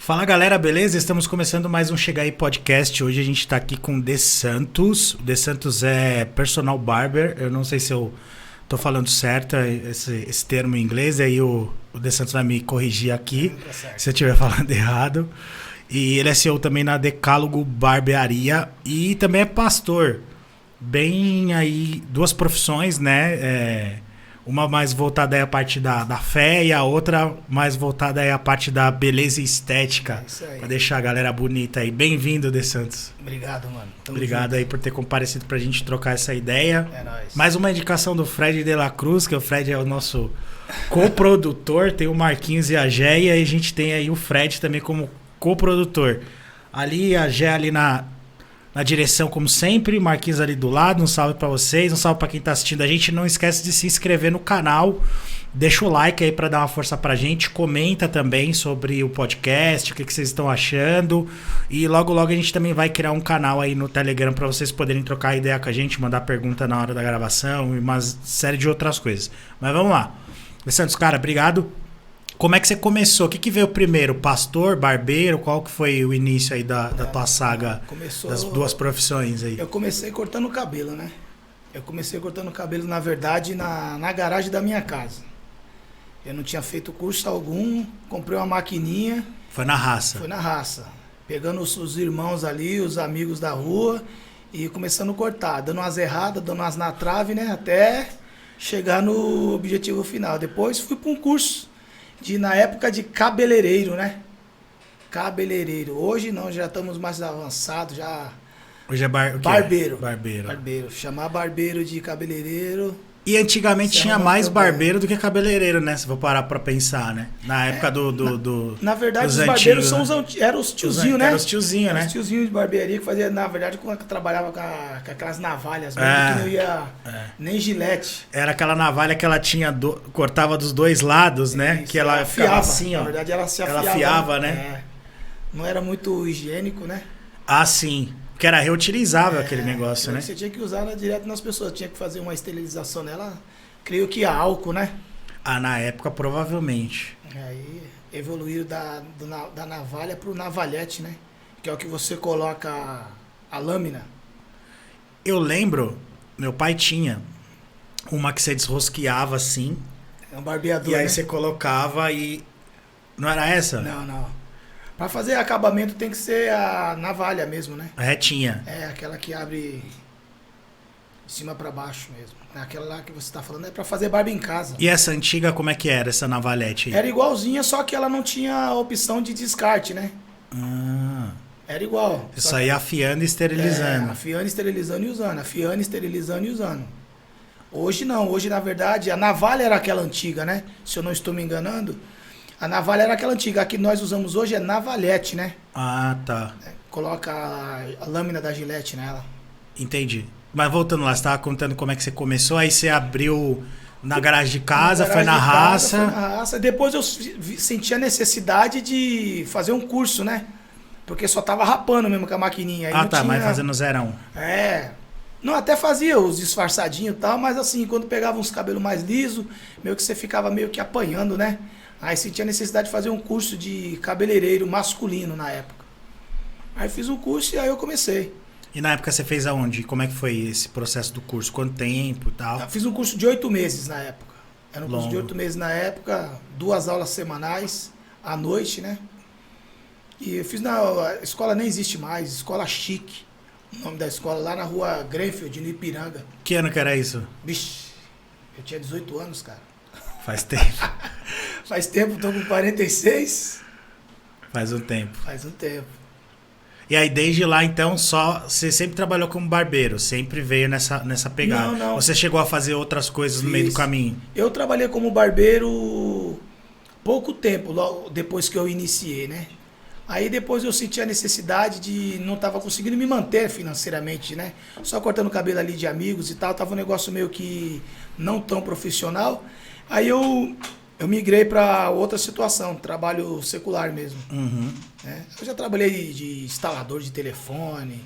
Fala galera, beleza? Estamos começando mais um Chega Aí Podcast. Hoje a gente está aqui com o De Santos. O De Santos é personal barber. Eu não sei se eu tô falando certo esse termo em inglês. Aí o De Santos vai me corrigir aqui se eu estiver falando errado. E ele é CEO também na Decálogo Barbearia e também é pastor. Bem aí, duas profissões, né? Uma mais voltada aí à parte da fé e a outra mais voltada aí à parte da beleza e estética. É isso aí. Pra deixar a galera bonita aí. Bem-vindo, De Santos. Obrigado, mano. Obrigado aí por ter comparecido pra gente trocar essa ideia. É nóis. Mais uma indicação do Fred de la Cruz, que o Fred é o nosso coprodutor. Tem o Marquinhos e a Géia, e a gente tem aí o Fred também como coprodutor. Ali, a Géia ali na direção, como sempre, Marquinhos ali do lado. Um salve pra vocês, um salve pra quem tá assistindo a gente. Não esquece de se inscrever no canal, deixa o like aí pra dar uma força pra gente, comenta também sobre o podcast, o que vocês estão achando, e logo logo a gente também vai criar um canal aí no Telegram pra vocês poderem trocar ideia com a gente, mandar pergunta na hora da gravação e uma série de outras coisas. Mas vamos lá. Santos, cara, obrigado. Como é que você começou? O que veio primeiro? Pastor, barbeiro? Qual que foi o início aí da tua saga das duas profissões aí? Eu comecei cortando o cabelo, né? Eu comecei cortando o cabelo, na verdade, na garagem da minha casa. Eu não tinha feito curso algum, comprei uma maquininha. Foi na raça? Foi na raça. Pegando os irmãos ali, os amigos da rua e começando a cortar, dando umas erradas, dando umas na trave, né? Até chegar no objetivo final. Depois fui para um curso. Na época de cabeleireiro, né? Cabeleireiro. Hoje não, já estamos mais avançados, já... Hoje é barbeiro. Barbeiro. Chamar barbeiro de cabeleireiro. E antigamente tinha mais barbeiro do que cabeleireiro, né? Se for parar pra pensar, né? Na época Na verdade, os barbeiros eram os tiozinhos, né? Eram os tiozinhos, né? Os tiozinhos de barbearia que fazia, na verdade, quando trabalhava com aquelas navalhas mesmo, que não ia nem gilete. Era aquela navalha que ela tinha, cortava dos dois lados, né? Isso, que ela ficava assim, ó. Na verdade, ela se afiava. Ela afiava, né? Não era muito higiênico, né? Ah, sim. Porque era reutilizável aquele negócio, né? Você tinha que usar ela direto nas pessoas, tinha que fazer uma esterilização nela, creio que a álcool, né? Ah, na época, provavelmente. Aí evoluíram da navalha pro navalhete, né? Que é o que você coloca a lâmina. Eu lembro, meu pai tinha uma que você desrosqueava assim. É um barbeador, e aí né? você colocava e... Não era essa? Não. Pra fazer acabamento tem que ser a navalha mesmo, né? A retinha. É, aquela que abre de cima pra baixo mesmo. Aquela lá que você tá falando é pra fazer barba em casa. E essa antiga, como é que era, essa navalhete aí? Era igualzinha, só que ela não tinha a opção de descarte, né? Ah. Era igual. Você só ia afiando e esterilizando. Afiando, esterilizando e usando. Afiando, esterilizando e usando. Hoje não. Hoje, na verdade, a navalha era aquela antiga, né? Se eu não estou me enganando. A navalha era aquela antiga. A que nós usamos hoje é navalhete, né? Ah, tá. Coloca a lâmina da gilete nela. Entendi. Mas voltando lá, você estava contando como é que você começou, aí você abriu na garagem de casa, foi na raça. Foi na raça. Depois eu senti a necessidade de fazer um curso, né? Porque só tava rapando mesmo com a maquininha. Aí mas fazendo zerão. Não, até fazia os disfarçadinhos e tal, mas assim, quando pegava uns cabelos mais lisos, meio que você ficava meio que apanhando, né? Aí senti a necessidade de fazer um curso de cabeleireiro masculino na época. Aí fiz um curso e aí eu comecei. E na época você fez aonde? Como é que foi esse processo do curso? Quanto tempo e tal? Eu fiz um curso de 8 meses na época. Era um curso de 8 meses na época, 2 aulas semanais, à noite, né? E eu fiz a escola nem existe mais, Escola Chique. O nome da escola, lá na rua Grenfield, no Ipiranga. Que ano que era isso? Bicho, eu tinha 18 anos, cara. Faz tempo. Faz tempo, tô com 46. Faz um tempo. Faz um tempo. E aí desde lá então você sempre trabalhou como barbeiro, sempre veio nessa pegada. Não. Você chegou a fazer outras coisas no meio do caminho? Eu trabalhei como barbeiro pouco tempo, logo depois que eu iniciei, né? Aí depois eu senti a necessidade de... Não estava conseguindo me manter financeiramente, né? Só cortando cabelo ali de amigos e tal. Tava um negócio meio que não tão profissional. Aí eu migrei para outra situação, trabalho secular mesmo. Uhum. Né? Eu já trabalhei de instalador de telefone,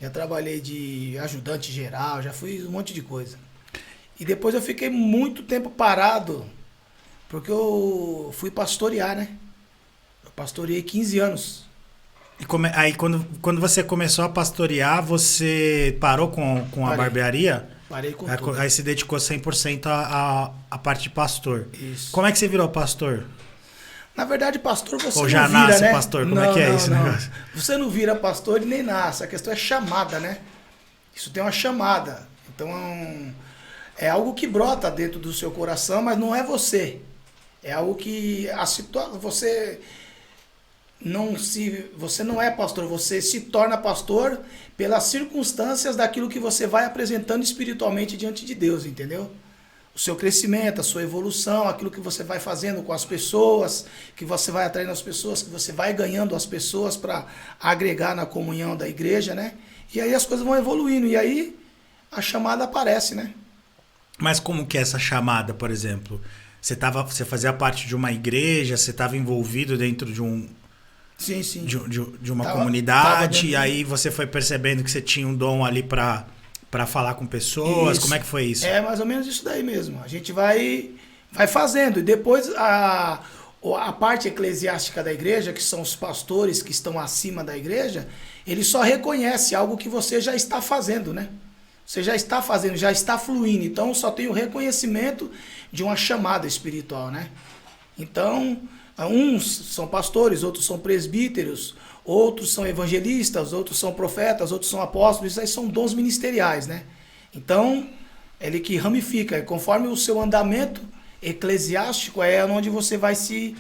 já trabalhei de ajudante geral, já fiz um monte de coisa. E depois eu fiquei muito tempo parado, porque eu fui pastorear, né? Pastorei 15 anos. E aí, quando você começou a pastorear, você parou com a Parei. barbearia? Parei com Aí, tudo. aí se dedicou 100% à parte de pastor. Isso. Como é que você virou pastor? Na verdade, pastor você Ou já não vira, nasce né? pastor? Como é que é esse negócio? Você não vira pastor e nem nasce. A questão é chamada, né? Isso tem uma chamada. Então, é algo que brota dentro do seu coração, mas não é você. É algo que você não é pastor, você se torna pastor pelas circunstâncias daquilo que você vai apresentando espiritualmente diante de Deus, entendeu? O seu crescimento, a sua evolução, aquilo que você vai fazendo com as pessoas, que você vai atraindo as pessoas, que você vai ganhando as pessoas para agregar na comunhão da igreja, né? E aí as coisas vão evoluindo, e aí a chamada aparece, né? Mas como que é essa chamada, por exemplo? Você fazia parte de uma igreja, você estava envolvido dentro de um... Sim, sim. De uma Tava comunidade, e dentro aí você foi percebendo que você tinha um dom ali para falar com pessoas. Isso. Como é que foi isso? É mais ou menos isso daí mesmo. A gente vai fazendo. E depois a parte eclesiástica da igreja, que são os pastores que estão acima da igreja, ele só reconhece algo que você já está fazendo, né? Você já está fazendo, já está fluindo. Então só tem o reconhecimento de uma chamada espiritual, né? Então, uns são pastores, outros são presbíteros, outros são evangelistas, outros são profetas, outros são apóstolos. Isso aí são dons ministeriais, né? Então, ele que ramifica. Conforme o seu andamento eclesiástico, é onde você vai ser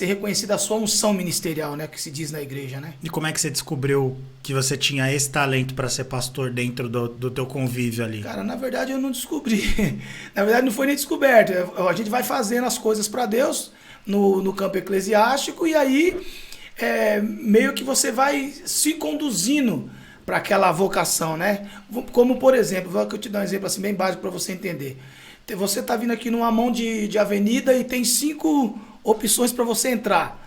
reconhecida a sua unção ministerial, né? Que se diz na igreja, né? E como é que você descobriu que você tinha esse talento para ser pastor dentro do teu convívio ali? Cara, na verdade eu não descobri. Na verdade não foi nem descoberto. A gente vai fazendo as coisas para Deus no campo eclesiástico e aí meio que você vai se conduzindo para aquela vocação, né? Como por exemplo, vou te dar um exemplo assim bem básico para você entender. Você tá vindo aqui numa mão de avenida e tem 5 opções para você entrar.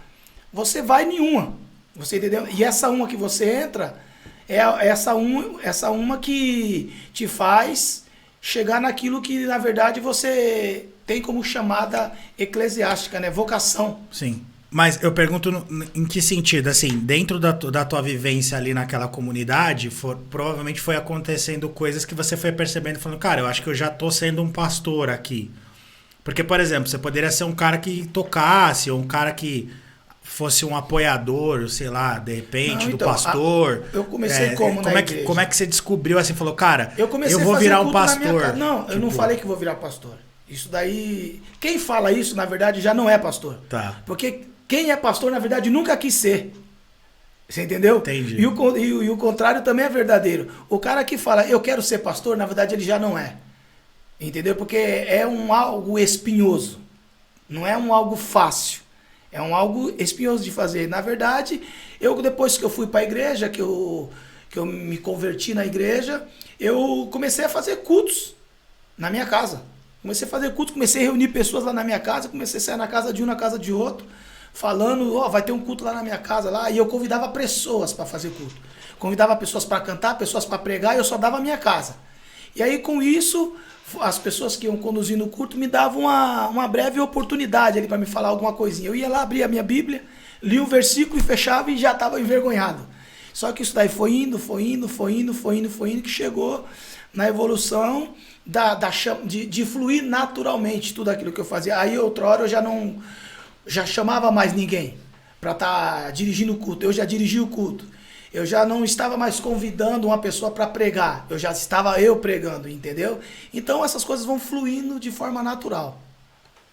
Você vai em uma, você entendeu? E essa uma que você entra é essa uma que te faz chegar naquilo que na verdade você tem como chamada eclesiástica, né? Vocação. Sim. Mas eu pergunto em que sentido, assim, dentro da tua vivência ali naquela comunidade, provavelmente foi acontecendo coisas que você foi percebendo, falando, cara, eu acho que eu já tô sendo um pastor aqui. Porque, por exemplo, você poderia ser um cara que tocasse, ou um cara que fosse um apoiador, sei lá, de repente, do pastor. Eu comecei como igreja? Como é que você descobriu, assim, falou, cara, eu vou virar um pastor? Não, eu não falei que vou virar pastor. Isso daí... Quem fala isso, na verdade, já não é pastor. Tá. Porque quem é pastor, na verdade, nunca quis ser. Você entendeu? Entendi. E o contrário também é verdadeiro. O cara que fala, eu quero ser pastor, na verdade, ele já não é. Entendeu? Porque é algo espinhoso. Não é algo fácil. É algo espinhoso de fazer. Na verdade, depois que eu fui para a igreja, que eu me converti na igreja, eu comecei a fazer cultos na minha casa. Comecei a fazer cultos, comecei a reunir pessoas lá na minha casa, comecei a sair na casa de um, na casa de outro, falando, vai ter um culto lá na minha casa, lá, e eu convidava pessoas para fazer culto. Convidava pessoas para cantar, pessoas para pregar, e eu só dava a minha casa. E aí, com isso, as pessoas que iam conduzindo o culto me davam uma breve oportunidade ali para me falar alguma coisinha. Eu ia lá, abria a minha Bíblia, lia um versículo e fechava e já estava envergonhado. Só que isso daí foi indo, que chegou na evolução de fluir naturalmente tudo aquilo que eu fazia. Aí, outra hora, eu já chamava mais ninguém para estar dirigindo o culto. Eu já dirigi o culto. Eu já não estava mais convidando uma pessoa para pregar. Eu já estava pregando, entendeu? Então essas coisas vão fluindo de forma natural.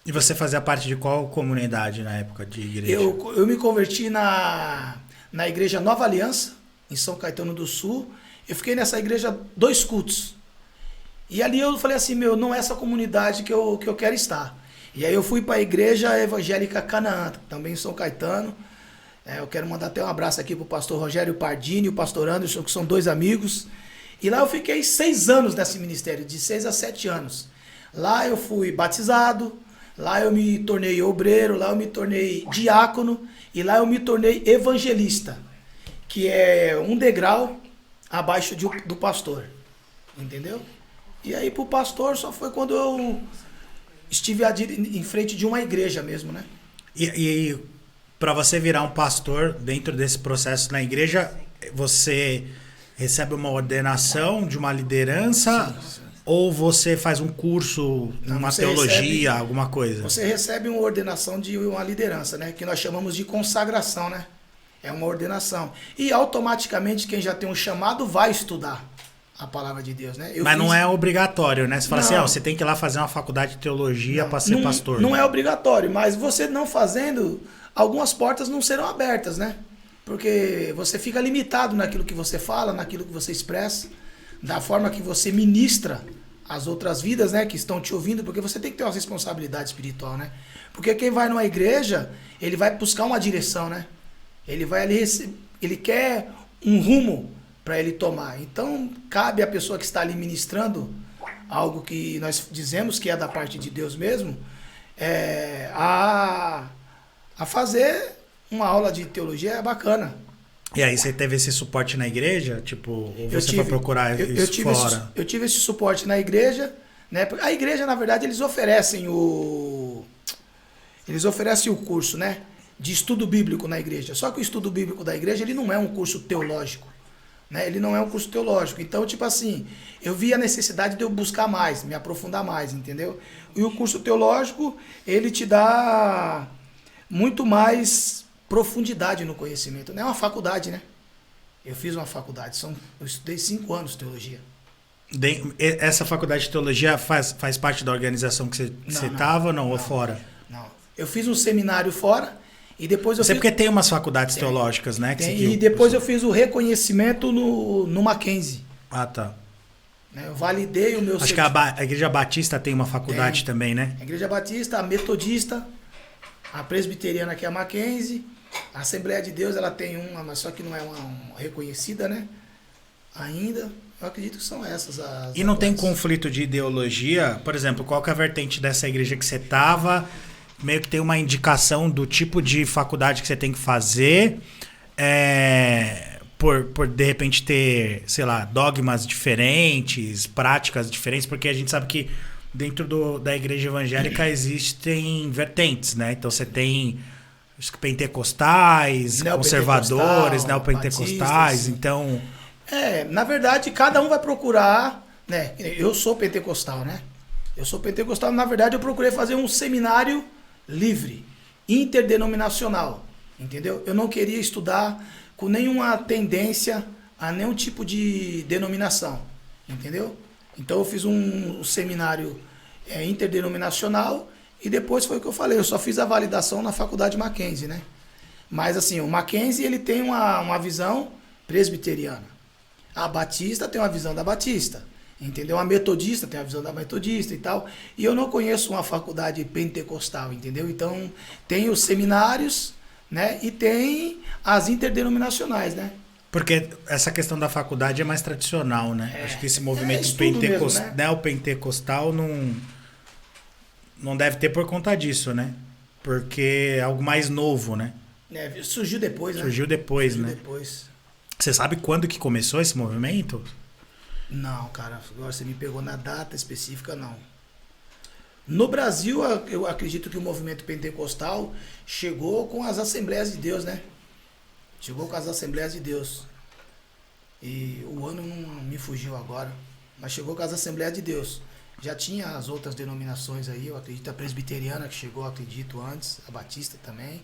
E você fazia parte de qual comunidade na época de igreja? Eu me converti na igreja Nova Aliança, em São Caetano do Sul. Eu fiquei nessa igreja 2 cultos. E ali eu falei assim, não é essa comunidade que eu quero estar. E aí eu fui para a igreja evangélica Canaã, também em São Caetano. Eu quero mandar até um abraço aqui pro pastor Rogério Pardini e o pastor Anderson, que são 2 amigos. E lá eu fiquei 6 anos nesse ministério, de 6 a 7 anos. Lá eu fui batizado, lá eu me tornei obreiro, lá eu me tornei diácono e lá eu me tornei evangelista, que é um degrau abaixo do pastor. Entendeu? E aí pro pastor só foi quando eu estive em frente de uma igreja mesmo, né? E Para você virar um pastor dentro desse processo na igreja, você recebe uma ordenação de uma liderança ou você faz um curso, uma teologia, alguma coisa? Você recebe uma ordenação de uma liderança, né? Que nós chamamos de consagração, né? É uma ordenação. E automaticamente quem já tem um chamado vai estudar a palavra de Deus, né? Mas não é obrigatório, né? Você fala assim, você tem que ir lá fazer uma faculdade de teologia para ser pastor. Não é obrigatório, mas você não fazendo, algumas portas não serão abertas, né? Porque você fica limitado naquilo que você fala, naquilo que você expressa, da forma que você ministra as outras vidas, né, que estão te ouvindo, porque você tem que ter uma responsabilidade espiritual, né? Porque quem vai numa igreja, ele vai buscar uma direção, né? Ele vai ali, ele quer um rumo para ele tomar. Então, cabe à pessoa que está ali ministrando algo que nós dizemos que é da parte de Deus mesmo, a fazer uma aula de teologia bacana. E aí você teve esse suporte na igreja? Tipo, ou você foi procurar isso fora? Eu tive esse suporte na igreja, né? A igreja, na verdade, eles oferecem o curso, né? De estudo bíblico na igreja. Só que o estudo bíblico da igreja, ele não é um curso teológico, né? Ele não é um curso teológico. Então, tipo assim, eu vi a necessidade de eu buscar mais, me aprofundar mais, entendeu? E o curso teológico, ele te dá muito mais profundidade no conhecimento. Não é uma faculdade, né? Eu fiz uma faculdade, eu estudei 5 anos de teologia. Essa faculdade de teologia faz parte da organização que você estava ou fora? Não. Eu fiz um seminário fora e depois eu porque tem umas faculdades teológicas, né? E depois eu fiz o reconhecimento no Mackenzie. Ah, tá. Eu validei o meu... Acho que a Igreja Batista tem uma faculdade também, né? A Igreja Batista, a Metodista, a Presbiteriana, que é a Mackenzie, a Assembleia de Deus, ela tem uma, mas só que não é uma reconhecida, né? Ainda, eu acredito que são essas as... E não tem conflito de ideologia? Por exemplo, qual que é a vertente dessa igreja que você estava? Meio que tem uma indicação do tipo de faculdade que você tem que fazer, por de repente ter, sei lá, dogmas diferentes, práticas diferentes, porque a gente sabe que dentro da igreja evangélica existem vertentes, né? Então você tem os pentecostais, conservadores, neopentecostais, então... na verdade, cada um vai procurar, né? Eu sou pentecostal, né? Eu sou pentecostal, na verdade eu procurei fazer um seminário livre, interdenominacional, entendeu? Eu não queria estudar com nenhuma tendência a nenhum tipo de denominação, entendeu? Então eu fiz um seminário interdenominacional e depois foi o que eu falei, eu só fiz a validação na faculdade Mackenzie, né? Mas assim, o Mackenzie ele tem uma visão presbiteriana. A Batista tem uma visão da Batista, entendeu? A Metodista tem a visão da Metodista e tal. E eu não conheço uma faculdade pentecostal, entendeu? Então tem os seminários, né? E tem as interdenominacionais, né? Porque essa questão da faculdade é mais tradicional, né? Acho que esse movimento neopentecostal não deve ter por conta disso, né? Porque é algo mais novo, né? Surgiu depois, né? Surgiu depois. Você sabe quando que começou esse movimento? Não, cara. Agora você me pegou na data específica, não. No Brasil, eu acredito que o movimento pentecostal chegou com as Assembleias de Deus, né? Chegou com as Assembleias de Deus. E o ano não me fugiu agora. Mas chegou com as Assembleias de Deus. Já tinha as outras denominações aí, eu acredito a presbiteriana que chegou, acredito antes, a batista também.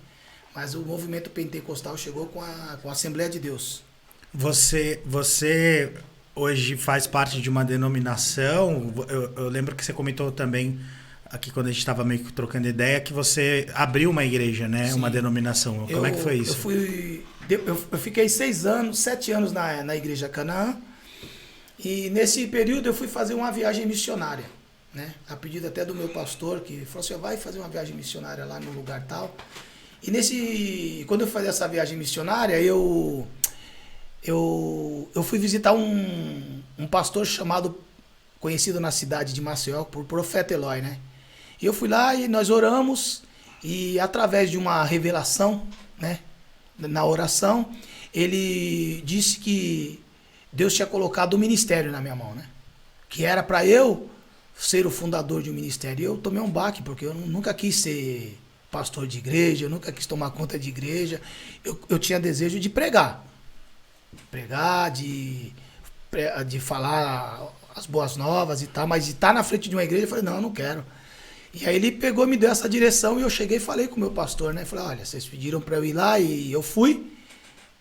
Mas o movimento pentecostal chegou com a Assembleia de Deus. Você hoje faz parte de uma denominação, eu lembro que você comentou também, aqui quando a gente estava meio que trocando ideia, que você abriu uma igreja, né? Sim. Uma denominação. Como é que foi isso? Eu fiquei 7 anos na Igreja Canaã, e nesse período eu fui fazer uma viagem missionária, né? A pedido até do meu pastor, que falou assim, vai fazer uma viagem missionária lá no lugar tal. E quando eu fazia essa viagem missionária, eu fui visitar um pastor conhecido na cidade de Maceió por Profeta Eloy, né? E eu fui lá e nós oramos, e através de uma revelação, né? Na oração, ele disse que Deus tinha colocado um ministério na minha mão, né? Que era para eu ser o fundador de um ministério. E eu tomei um baque, porque eu nunca quis ser pastor de igreja, eu nunca quis tomar conta de igreja. Eu tinha desejo de pregar. Pregar, de falar as boas novas e tal, mas de estar na frente de uma igreja, eu falei, não, eu não quero. E aí ele pegou, me deu essa direção e eu cheguei e falei com o meu pastor, né? Falei, olha, vocês pediram para eu ir lá e eu fui.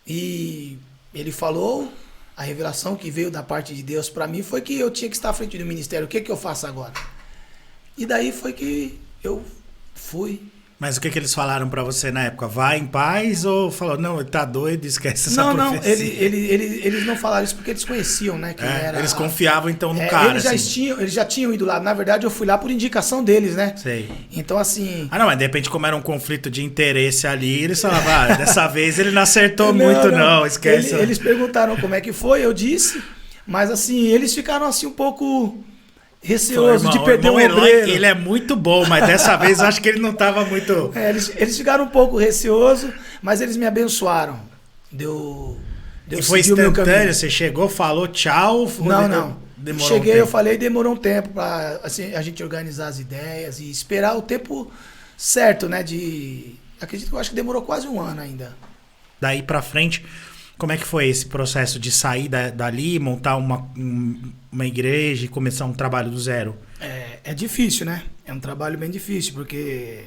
E ele falou, a revelação que veio da parte de Deus para mim foi que eu tinha que estar à frente do ministério. O que que eu faço agora? E daí foi que eu fui. Mas o que eles falaram pra você na época? Vai em paz ou falou, não, ele tá doido, esquece essa Não, profecia? eles não falaram isso porque eles conheciam, né? Quem era, eles confiavam então no cara, eles já tinham ido lá. Na verdade, eu fui lá por indicação deles, né? Sei. Então, assim... Ah, não, mas de repente, como era um conflito de interesse ali, eles falavam, dessa vez ele não acertou muito, não, esquece. Eles perguntaram como é que foi, eu disse, mas assim, eles ficaram assim um pouco... receoso de perder um obreiro. Ele é muito bom, mas dessa vez eu acho que ele não estava muito... eles ficaram um pouco receosos, mas eles me abençoaram. Deu e foi instantâneo? Você chegou, falou tchau? Não. Demorou Cheguei, um tempo. eu falei, demorou um tempo para assim, a gente organizar as ideias e esperar o tempo certo, né? Acredito que eu acho que demorou quase um ano ainda. Daí pra frente... Como é que foi esse processo de sair dali, montar uma igreja e começar um trabalho do zero? É difícil, né? É um trabalho bem difícil, porque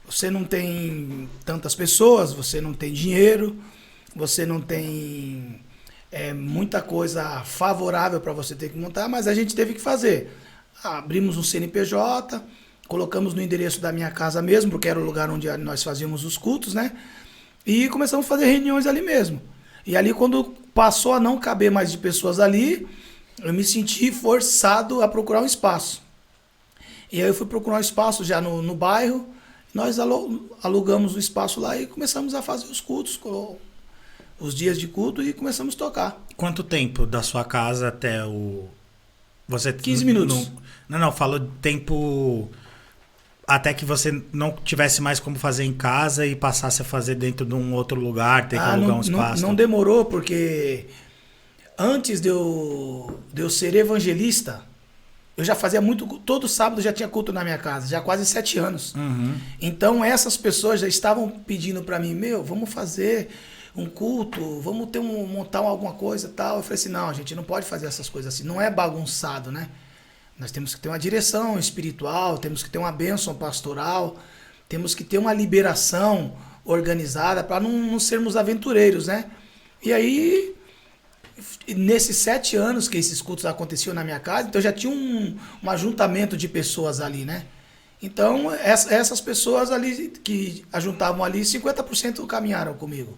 você não tem tantas pessoas, você não tem dinheiro, você não tem muita coisa favorável para você ter que montar, mas a gente teve que fazer. Abrimos um CNPJ, colocamos no endereço da minha casa mesmo, porque era o lugar onde nós fazíamos os cultos, né? E começamos a fazer reuniões ali mesmo. E ali, quando passou a não caber mais de pessoas ali, eu me senti forçado a procurar um espaço. E aí eu fui procurar um espaço já no bairro, nós alugamos o espaço lá e começamos a fazer os cultos, os dias de culto, e começamos a tocar. Quanto tempo da sua casa até o... 15 minutos. Não, falou tempo... Até que você não tivesse mais como fazer em casa e passasse a fazer dentro de um outro lugar, ter que alugar um espaço. Não demorou, porque antes de eu ser evangelista, eu já fazia muito... Todo sábado já tinha culto na minha casa, já há quase 7 anos. Uhum. Então essas pessoas já estavam pedindo para mim, vamos fazer um culto, vamos montar alguma coisa e tal. Eu falei assim, não, a gente não pode fazer essas coisas assim, não é bagunçado, né? Nós temos que ter uma direção espiritual, temos que ter uma bênção pastoral, temos que ter uma liberação organizada para não sermos aventureiros, né? E aí, nesses 7 anos que esses cultos aconteciam na minha casa, então já tinha um ajuntamento de pessoas ali, né? Então, essas pessoas ali que ajuntavam ali, 50% caminharam comigo.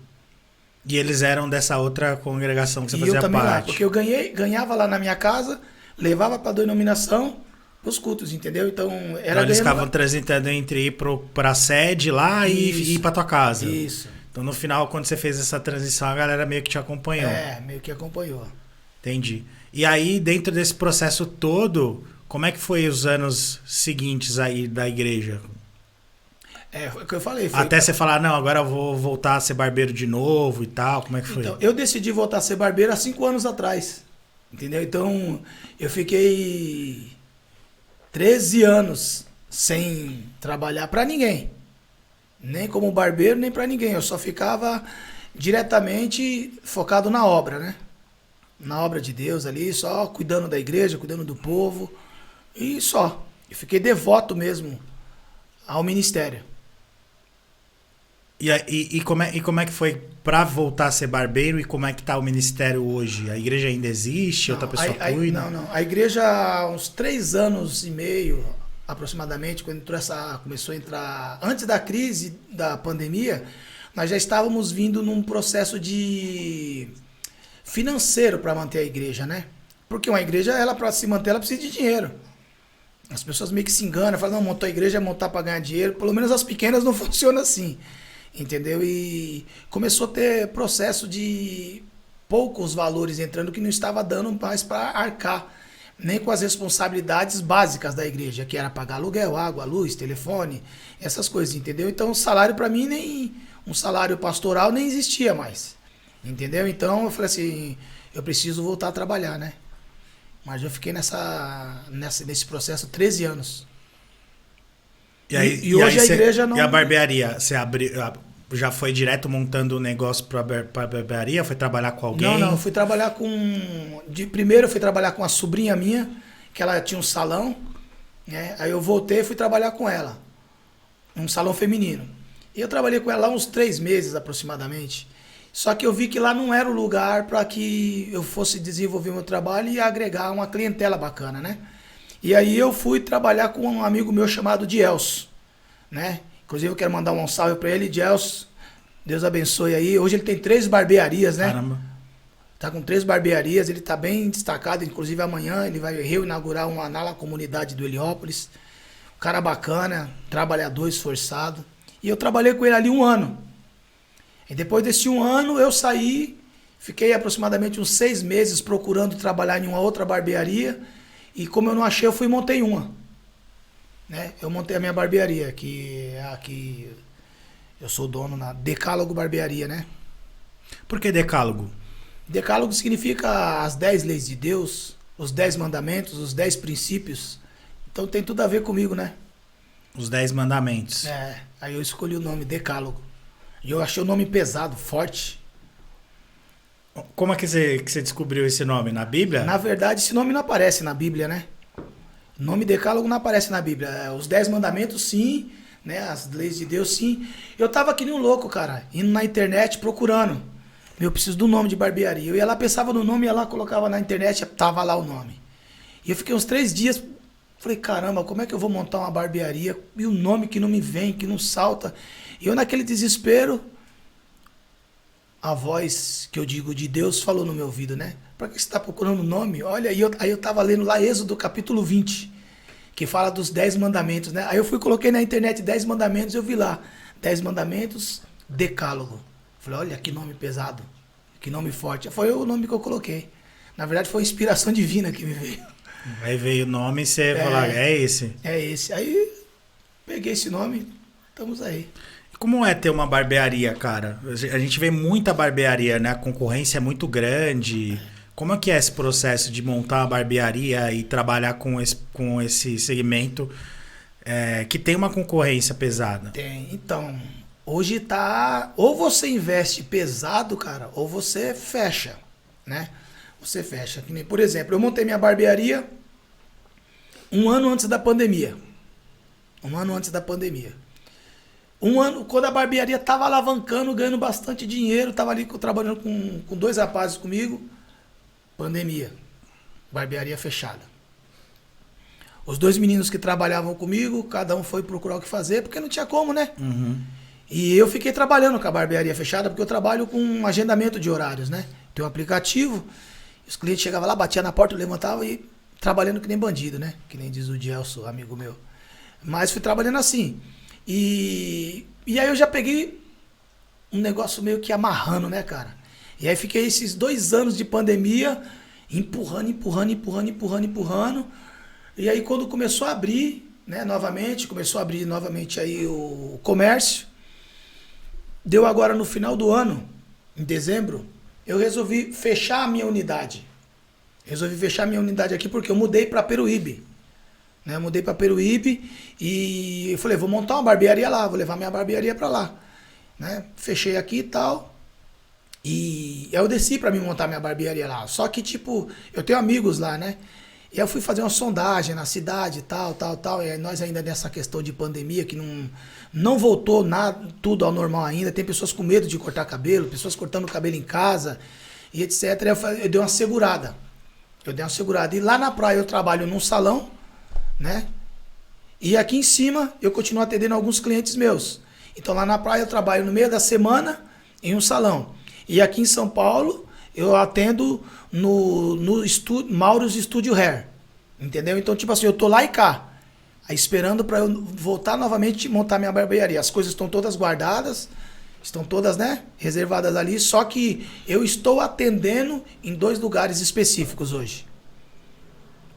E eles eram dessa outra congregação que você fazia parte. E eu também parte. lá, porque eu ganhava lá na minha casa, levava para a denominação os cultos, entendeu? Então eles ficavam transitando entre ir para a sede lá e ir para tua casa. Isso. Então no final, quando você fez essa transição, a galera meio que te acompanhou. Meio que acompanhou. Entendi. E aí, dentro desse processo todo, como é que foi os anos seguintes aí da igreja? Foi o que eu falei. Até você falar, não, agora eu vou voltar a ser barbeiro de novo e tal, como é que foi? Então, eu decidi voltar a ser barbeiro há 5 anos atrás. Entendeu? Então, eu fiquei 13 anos sem trabalhar para ninguém. Nem como barbeiro, nem para ninguém. Eu só ficava diretamente focado na obra, né? Na obra de Deus ali, só cuidando da igreja, cuidando do povo. E só. Eu fiquei devoto mesmo ao ministério. E como é que foi para voltar a ser barbeiro e como é que tá o ministério hoje? A igreja ainda existe? Não, outra pessoa cuida? Não. A igreja há uns 3 anos e meio, aproximadamente, quando começou a entrar... Antes da crise da pandemia, nós já estávamos vindo num processo de financeiro para manter a igreja, né? Porque uma igreja, para se manter, ela precisa de dinheiro. As pessoas meio que se enganam, falam, não, montou a igreja é montar para ganhar dinheiro. Pelo menos as pequenas não funcionam assim. Entendeu? E começou a ter processo de poucos valores entrando que não estava dando mais para arcar, nem com as responsabilidades básicas da igreja, que era pagar aluguel, água, luz, telefone, essas coisas, entendeu? Então o salário para mim, nem um salário pastoral nem existia mais, entendeu? Então eu falei assim, eu preciso voltar a trabalhar, né? Mas eu fiquei nesse processo 13 anos. E hoje a igreja não... E a barbearia, você abriu, já foi direto montando o negócio pra barbearia? Foi trabalhar com alguém? Não, fui trabalhar com... Primeiro eu fui trabalhar com uma sobrinha minha, que ela tinha um salão, né? Aí eu voltei e fui trabalhar com ela, um salão feminino. E eu trabalhei com ela lá uns 3 meses aproximadamente. Só que eu vi que lá não era o lugar para que eu fosse desenvolver meu trabalho e agregar uma clientela bacana, né? E aí eu fui trabalhar com um amigo meu chamado Dielso, né? Inclusive eu quero mandar um salve para ele, Dielso. Deus abençoe aí. Hoje ele tem 3 barbearias, né? Caramba. Tá com 3 barbearias, ele tá bem destacado. Inclusive amanhã ele vai reinaugurar uma na comunidade do Heliópolis. Um cara bacana, trabalhador, esforçado. E eu trabalhei com ele ali 1 ano. E depois desse 1 ano eu saí, fiquei aproximadamente uns 6 meses procurando trabalhar em uma outra barbearia. E como eu não achei, eu fui e montei uma. Né? Eu montei a minha barbearia, que é aqui, eu sou dono na Decálogo Barbearia, né? Por que decálogo? Decálogo significa as 10 leis de Deus, os 10 mandamentos, os 10 princípios. Então tem tudo a ver comigo, né? Os 10 mandamentos. Aí eu escolhi o nome Decálogo. E eu achei o nome pesado, forte. Como é que você descobriu esse nome? Na Bíblia? Na verdade, esse nome não aparece na Bíblia, né? O nome Decálogo não aparece na Bíblia. Os 10 mandamentos, sim, né? As leis de Deus, sim. Eu tava que nem um louco, cara, indo na internet procurando. Eu preciso do nome de barbearia. Eu ia lá, pensava no nome, ia lá, colocava na internet, tava lá o nome. E eu fiquei uns 3 dias, falei, caramba, como é que eu vou montar uma barbearia? E o nome que não me vem, que não salta. E eu naquele desespero, a voz que eu digo de Deus falou no meu ouvido, né? Pra que você tá procurando o nome? Olha, aí eu tava lendo lá Êxodo capítulo 20, que fala dos 10 mandamentos, né? Aí eu coloquei na internet 10 mandamentos, eu vi lá, 10 mandamentos, Decálogo. Falei, olha que nome pesado, que nome forte. Foi o nome que eu coloquei. Na verdade foi inspiração divina que me veio. Aí veio o nome e você falou, é esse. É esse. Aí peguei esse nome, estamos aí. Como é ter uma barbearia, cara? A gente vê muita barbearia, né? A concorrência é muito grande. Como é que é esse processo de montar uma barbearia e trabalhar com esse segmento que tem uma concorrência pesada? Tem. Então, hoje tá... Ou você investe pesado, cara, ou você fecha, né? Você fecha. Que nem, por exemplo, eu montei minha barbearia 1 ano antes da pandemia. 1 ano antes da pandemia. 1 ano, quando a barbearia tava alavancando, ganhando bastante dinheiro, tava ali trabalhando com 2 rapazes comigo, pandemia, barbearia fechada. Os 2 meninos que trabalhavam comigo, cada um foi procurar o que fazer, porque não tinha como, né? Uhum. E eu fiquei trabalhando com a barbearia fechada, porque eu trabalho com um agendamento de horários, né? Tem um aplicativo, os clientes chegavam lá, batiam na porta, eu levantava e trabalhando que nem bandido, né? Que nem diz o Gelson, amigo meu. Mas fui trabalhando assim. E aí eu já peguei um negócio meio que amarrando, né, cara? E aí fiquei esses 2 anos de pandemia empurrando. E aí quando começou a abrir, né, começou a abrir novamente aí o comércio. Deu agora no final do ano, em dezembro, eu resolvi fechar a minha unidade. Resolvi fechar a minha unidade aqui porque eu mudei para Peruíbe. Né, eu mudei para Peruíbe e eu falei, vou montar uma barbearia lá, vou levar minha barbearia para lá. Né? Fechei aqui e tal. E eu desci para mim montar minha barbearia lá. Só que, tipo, eu tenho amigos lá, né? E eu fui fazer uma sondagem na cidade e tal. E aí nós ainda nessa questão de pandemia, que não voltou nada, tudo ao normal ainda. Tem pessoas com medo de cortar cabelo, pessoas cortando cabelo em casa e etc. Eu dei uma segurada. E lá na praia eu trabalho num salão, né? E aqui em cima eu continuo atendendo alguns clientes meus. Então lá na praia eu trabalho no meio da semana em um salão. E aqui em São Paulo eu atendo no estúdio, Mauros Studio Hair. Entendeu? Então tipo assim, eu tô lá e cá, aí esperando para eu voltar novamente e montar minha barbearia. As coisas estão todas guardadas, estão todas, né, reservadas ali, só que eu estou atendendo em 2 lugares específicos hoje.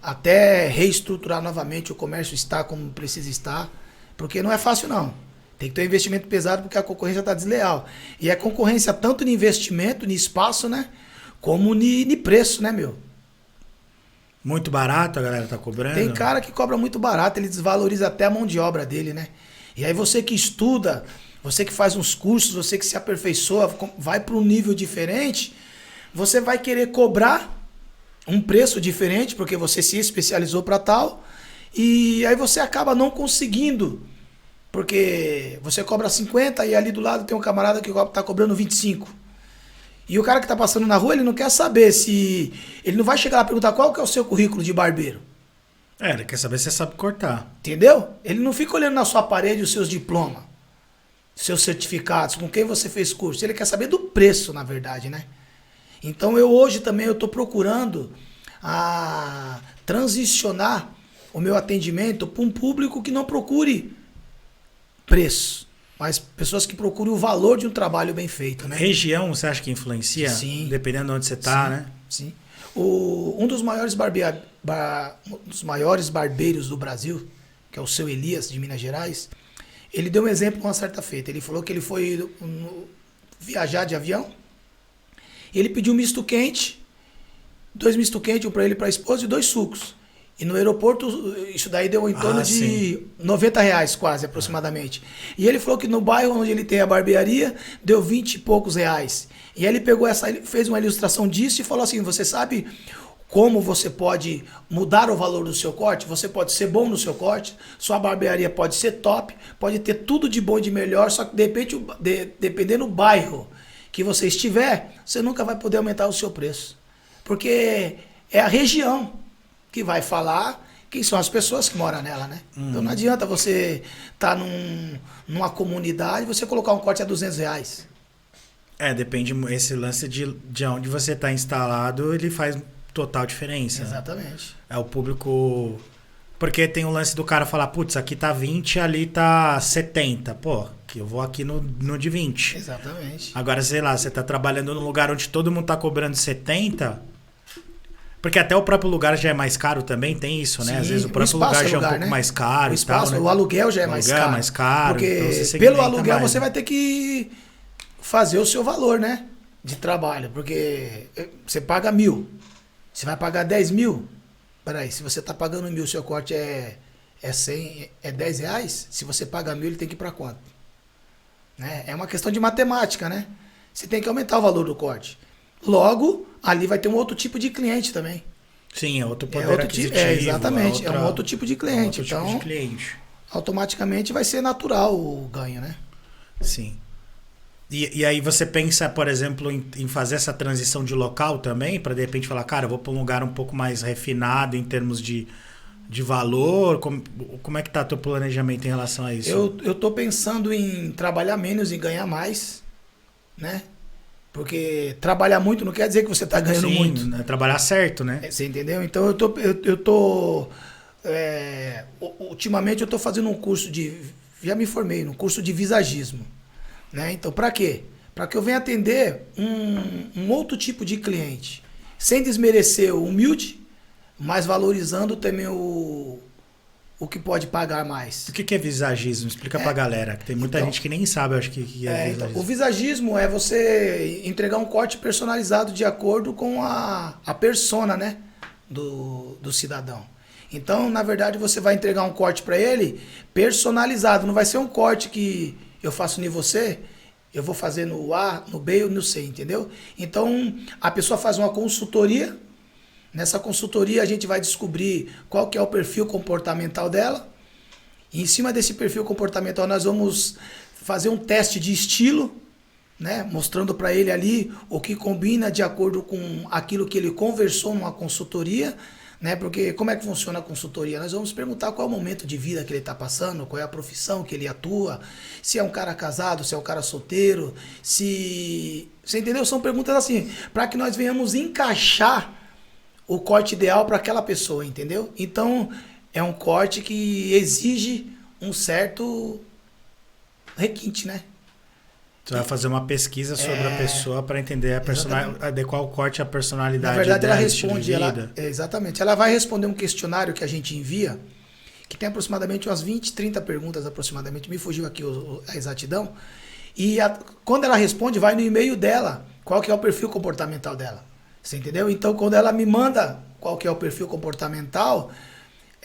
Até reestruturar novamente o comércio estar como precisa estar, porque não é fácil não. Tem que ter um investimento pesado porque a concorrência está desleal. E a concorrência tanto no investimento, no espaço, né, como no preço, né, meu? Muito barato a galera tá cobrando? Tem cara que cobra muito barato, ele desvaloriza até a mão de obra dele, né? E aí você que estuda, você que faz uns cursos, você que se aperfeiçoa, vai para um nível diferente, você vai querer cobrar um preço diferente, porque você se especializou para tal, e aí você acaba não conseguindo, porque você cobra 50 e ali do lado tem um camarada que tá cobrando 25. E o cara que tá passando na rua, ele não quer saber se... Ele não vai chegar lá e perguntar qual que é o seu currículo de barbeiro. Ele quer saber se você sabe cortar. Entendeu? Ele não fica olhando na sua parede os seus diplomas, seus certificados, com quem você fez curso. Ele quer saber do preço, na verdade, né? Então hoje também eu tô procurando transicionar o meu atendimento para um público que não procure preço, mas pessoas que procurem o valor de um trabalho bem feito, né? Região, você acha que influencia? Sim. Dependendo de onde você tá, Sim, né? Sim. Um dos maiores barbeiros do Brasil, que é o seu Elias, de Minas Gerais, ele deu um exemplo com uma certa feita. Ele falou que ele foi viajar de avião e ele pediu um misto quente, 2 misto quente, um para ele e para a esposa e 2 sucos. E no aeroporto, isso daí deu em torno de R$90 quase, aproximadamente. E ele falou que no bairro onde ele tem a barbearia, deu 20 e poucos reais. E aí ele pegou fez uma ilustração disso e falou assim, você sabe como você pode mudar o valor do seu corte? Você pode ser bom no seu corte, sua barbearia pode ser top, pode ter tudo de bom e de melhor, só que dependendo do bairro que você estiver, você nunca vai poder aumentar o seu preço. Porque é a região que vai falar quem são as pessoas que moram nela, né? Então não adianta você estar numa comunidade e você colocar um corte a R$200. Depende, esse lance de onde você está instalado, ele faz total diferença. Exatamente. Né? É o público... Porque tem o lance do cara falar, putz, aqui tá 20, ali tá 70. Pô, que eu vou aqui no de 20. Exatamente. Agora, sei lá, você tá trabalhando num lugar onde todo mundo tá cobrando 70... Porque até o próprio lugar já é mais caro também, tem isso, né? Sim, às vezes o próprio lugar já é um pouco, né, mais caro. O espaço, e tal, né? O aluguel já é mais caro. É mais caro. Porque então você pelo aluguel mais, você vai ter que fazer o seu valor, né? De trabalho. Porque você paga 1.000. Você vai pagar 10.000. Peraí, se você tá pagando 1.000, seu corte é 100, é R$10. Se você paga 1.000, ele tem que ir pra quanto? Né? É uma questão de matemática, né? Você tem que aumentar o valor do corte. Logo, ali vai ter um outro tipo de cliente também. Sim, é outro poder aquisitivo. Exatamente, é um outro tipo de cliente. Outro então, tipo de cliente. automaticamente vai ser natural o ganho, né? Sim. E aí você pensa, por exemplo, em fazer essa transição de local também, para de repente falar, cara, eu vou para um lugar um pouco mais refinado em termos de valor? Como é que tá teu planejamento em relação a isso? Eu tô pensando em trabalhar menos e ganhar mais, né? Porque trabalhar muito não quer dizer que você está ganhando muito. Né? Trabalhar certo, né? Você entendeu? Então ultimamente eu tô fazendo um curso já me formei no curso de visagismo, né? Então para quê? Para que eu venha atender um outro tipo de cliente, sem desmerecer o humilde, mas valorizando também o que pode pagar mais. O que é visagismo? Explica pra galera, que tem muita gente que nem sabe, eu acho que é visagismo. Então, o visagismo é você entregar um corte personalizado de acordo com a persona, né, do cidadão. Então, na verdade, você vai entregar um corte para ele personalizado. Não vai ser um corte que eu faço em você, eu vou fazer no A, no B ou no C, entendeu? Então, a pessoa faz uma consultoria. Nessa consultoria a gente vai descobrir qual que é o perfil comportamental dela. E em cima desse perfil comportamental nós vamos fazer um teste de estilo, né? Mostrando para ele ali o que combina de acordo com aquilo que ele conversou numa consultoria, né? Porque como é que funciona a consultoria? Nós vamos perguntar qual é o momento de vida que ele está passando, qual é a profissão que ele atua, se é um cara casado, se é um cara solteiro, se... Você entendeu? São perguntas assim, para que nós venhamos encaixar o corte ideal para aquela pessoa, entendeu? Então, é um corte que exige um certo requinte, né? Você vai fazer uma pesquisa sobre a pessoa para entender adequar o corte à personalidade. Na verdade, dela, ela responde. Exatamente. Ela vai responder um questionário que a gente envia, que tem aproximadamente umas 20, 30 perguntas aproximadamente. Me fugiu aqui a exatidão. E quando ela responde, vai no e-mail dela qual que é o perfil comportamental dela. Você entendeu? Então, quando ela me manda qual que é o perfil comportamental,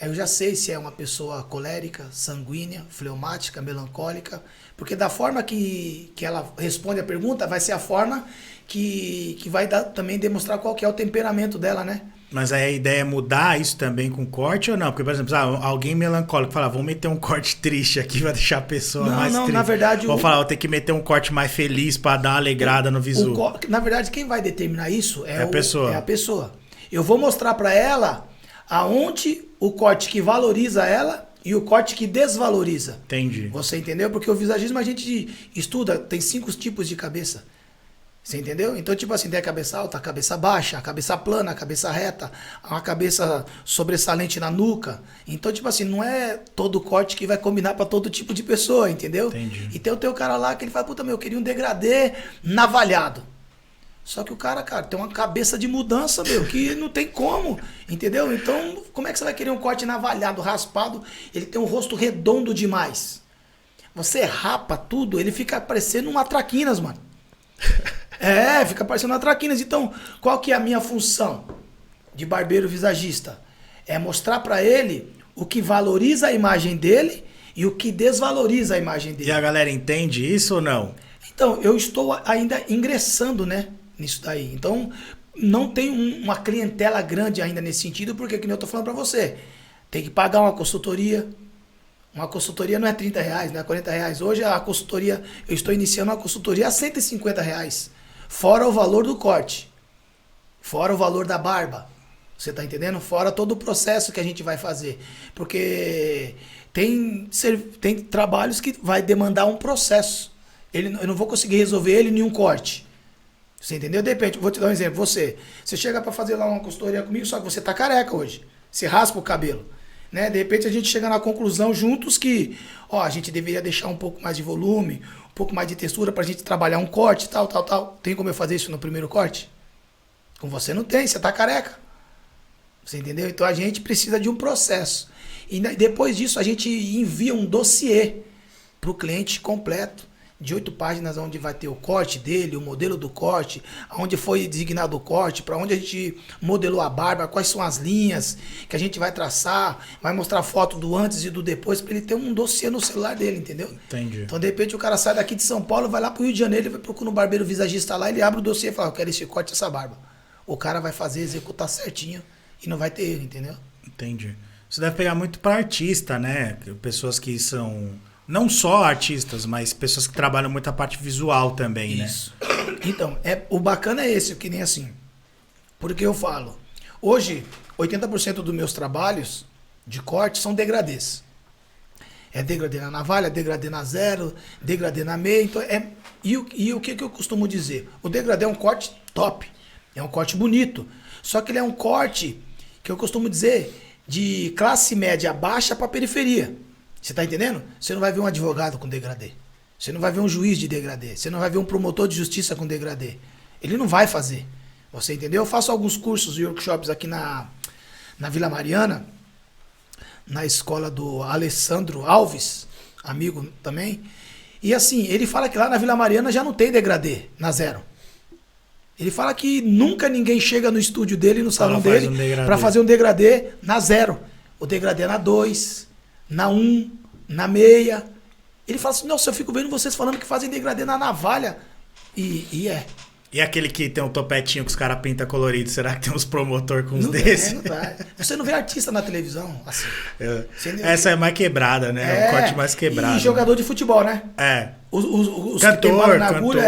eu já sei se é uma pessoa colérica, sanguínea, fleumática, melancólica, porque da forma que ela responde a pergunta, vai ser a forma que vai também demonstrar qual que é o temperamento dela, né? Mas aí a ideia é mudar isso também com corte ou não? Porque, por exemplo, alguém melancólico fala, vamos meter um corte triste aqui, vai deixar a pessoa mais triste. Na verdade... Vou falar, vou ter que meter um corte mais feliz para dar uma alegrada no visu. Na verdade, quem vai determinar isso é a pessoa. Eu vou mostrar para ela aonde o corte que valoriza ela e o corte que desvaloriza. Entendi. Você entendeu? Porque o visagismo a gente estuda, tem 5 tipos de cabeça. Você entendeu? Então, tipo assim, tem a cabeça alta, a cabeça baixa, a cabeça plana, a cabeça reta, uma cabeça sobressalente na nuca. Então, tipo assim, não é todo corte que vai combinar para todo tipo de pessoa, entendeu? Entendi. E tem o teu cara lá que ele fala, puta, meu, eu queria um degradê navalhado. Só que o cara, tem uma cabeça de mudança, meu, que não tem como, entendeu? Então, como é que você vai querer um corte navalhado, raspado? Ele tem um rosto redondo demais. Você rapa tudo, ele fica parecendo uma traquinas, mano. Fica parecendo uma traquinas. Então, qual que é a minha função de barbeiro visagista? É mostrar pra ele o que valoriza a imagem dele e o que desvaloriza a imagem dele. E a galera entende isso ou não? Então, eu estou ainda ingressando, né, nisso daí. Então, não tem uma clientela grande ainda nesse sentido, porque, como eu tô falando pra você, tem que pagar uma consultoria. Uma consultoria não é R$30, não é R$40. Hoje a consultoria, eu estou iniciando uma consultoria a R$150. Fora o valor do corte. Fora o valor da barba. Você tá entendendo? Fora todo o processo que a gente vai fazer. Porque tem trabalhos que vai demandar um processo. Eu não vou conseguir resolver ele em um corte. Você entendeu? De repente, vou te dar um exemplo. Você chega para fazer lá uma consultoria comigo, só que você tá careca hoje. Você raspa o cabelo. Né? De repente a gente chega na conclusão juntos que a gente deveria deixar um pouco mais de volume, um pouco mais de textura pra gente trabalhar um corte, tal. Tem como eu fazer isso no primeiro corte? Com você não tem, você tá careca. Você entendeu? Então a gente precisa de um processo. E depois disso a gente envia um dossiê pro cliente completo, de 8 páginas, onde vai ter o corte dele, o modelo do corte, onde foi designado o corte, para onde a gente modelou a barba, quais são as linhas que a gente vai traçar, vai mostrar foto do antes e do depois, para ele ter um dossiê no celular dele, entendeu? Entendi. Então, de repente, o cara sai daqui de São Paulo, vai lá pro Rio de Janeiro, ele vai procurar um barbeiro visagista lá, ele abre o dossiê e fala, eu quero esse corte, essa barba. O cara vai fazer, executar certinho e não vai ter erro, entendeu? Entendi. Você deve pegar muito para artista, né? Pessoas que são... Não só artistas, mas pessoas que trabalham muito a parte visual também, isso, né? Então, o bacana é esse, que nem assim. Porque eu falo, hoje, 80% dos meus trabalhos de corte são degradês. É degradê na navalha, degradê na zero, degradê na meia. Então e o que eu costumo dizer? O degradê é um corte top, é um corte bonito. Só que ele é um corte, que eu costumo dizer, de classe média baixa para periferia. Você tá entendendo? Você não vai ver um advogado com degradê. Você não vai ver um juiz de degradê. Você não vai ver um promotor de justiça com degradê. Ele não vai fazer. Você entendeu? Eu faço alguns cursos e workshops aqui na Vila Mariana, na escola do Alessandro Alves, amigo também. E assim, ele fala que lá na Vila Mariana já não tem degradê na zero. Ele fala que nunca ninguém chega no estúdio dele, no salão dele, para fazer um degradê na zero. O degradê é na 2, na 1, na meia. Ele fala assim, nossa, eu fico vendo vocês falando que fazem degradê na navalha. E é. E aquele que tem um topetinho que os caras pintam colorido, será que tem uns promotor com uns não desses? Não dá. Você não vê artista na televisão, assim. Essa é mais quebrada, né? É um corte mais quebrado. E jogador de futebol, né? É. Os cantor, que queimaram na agulha,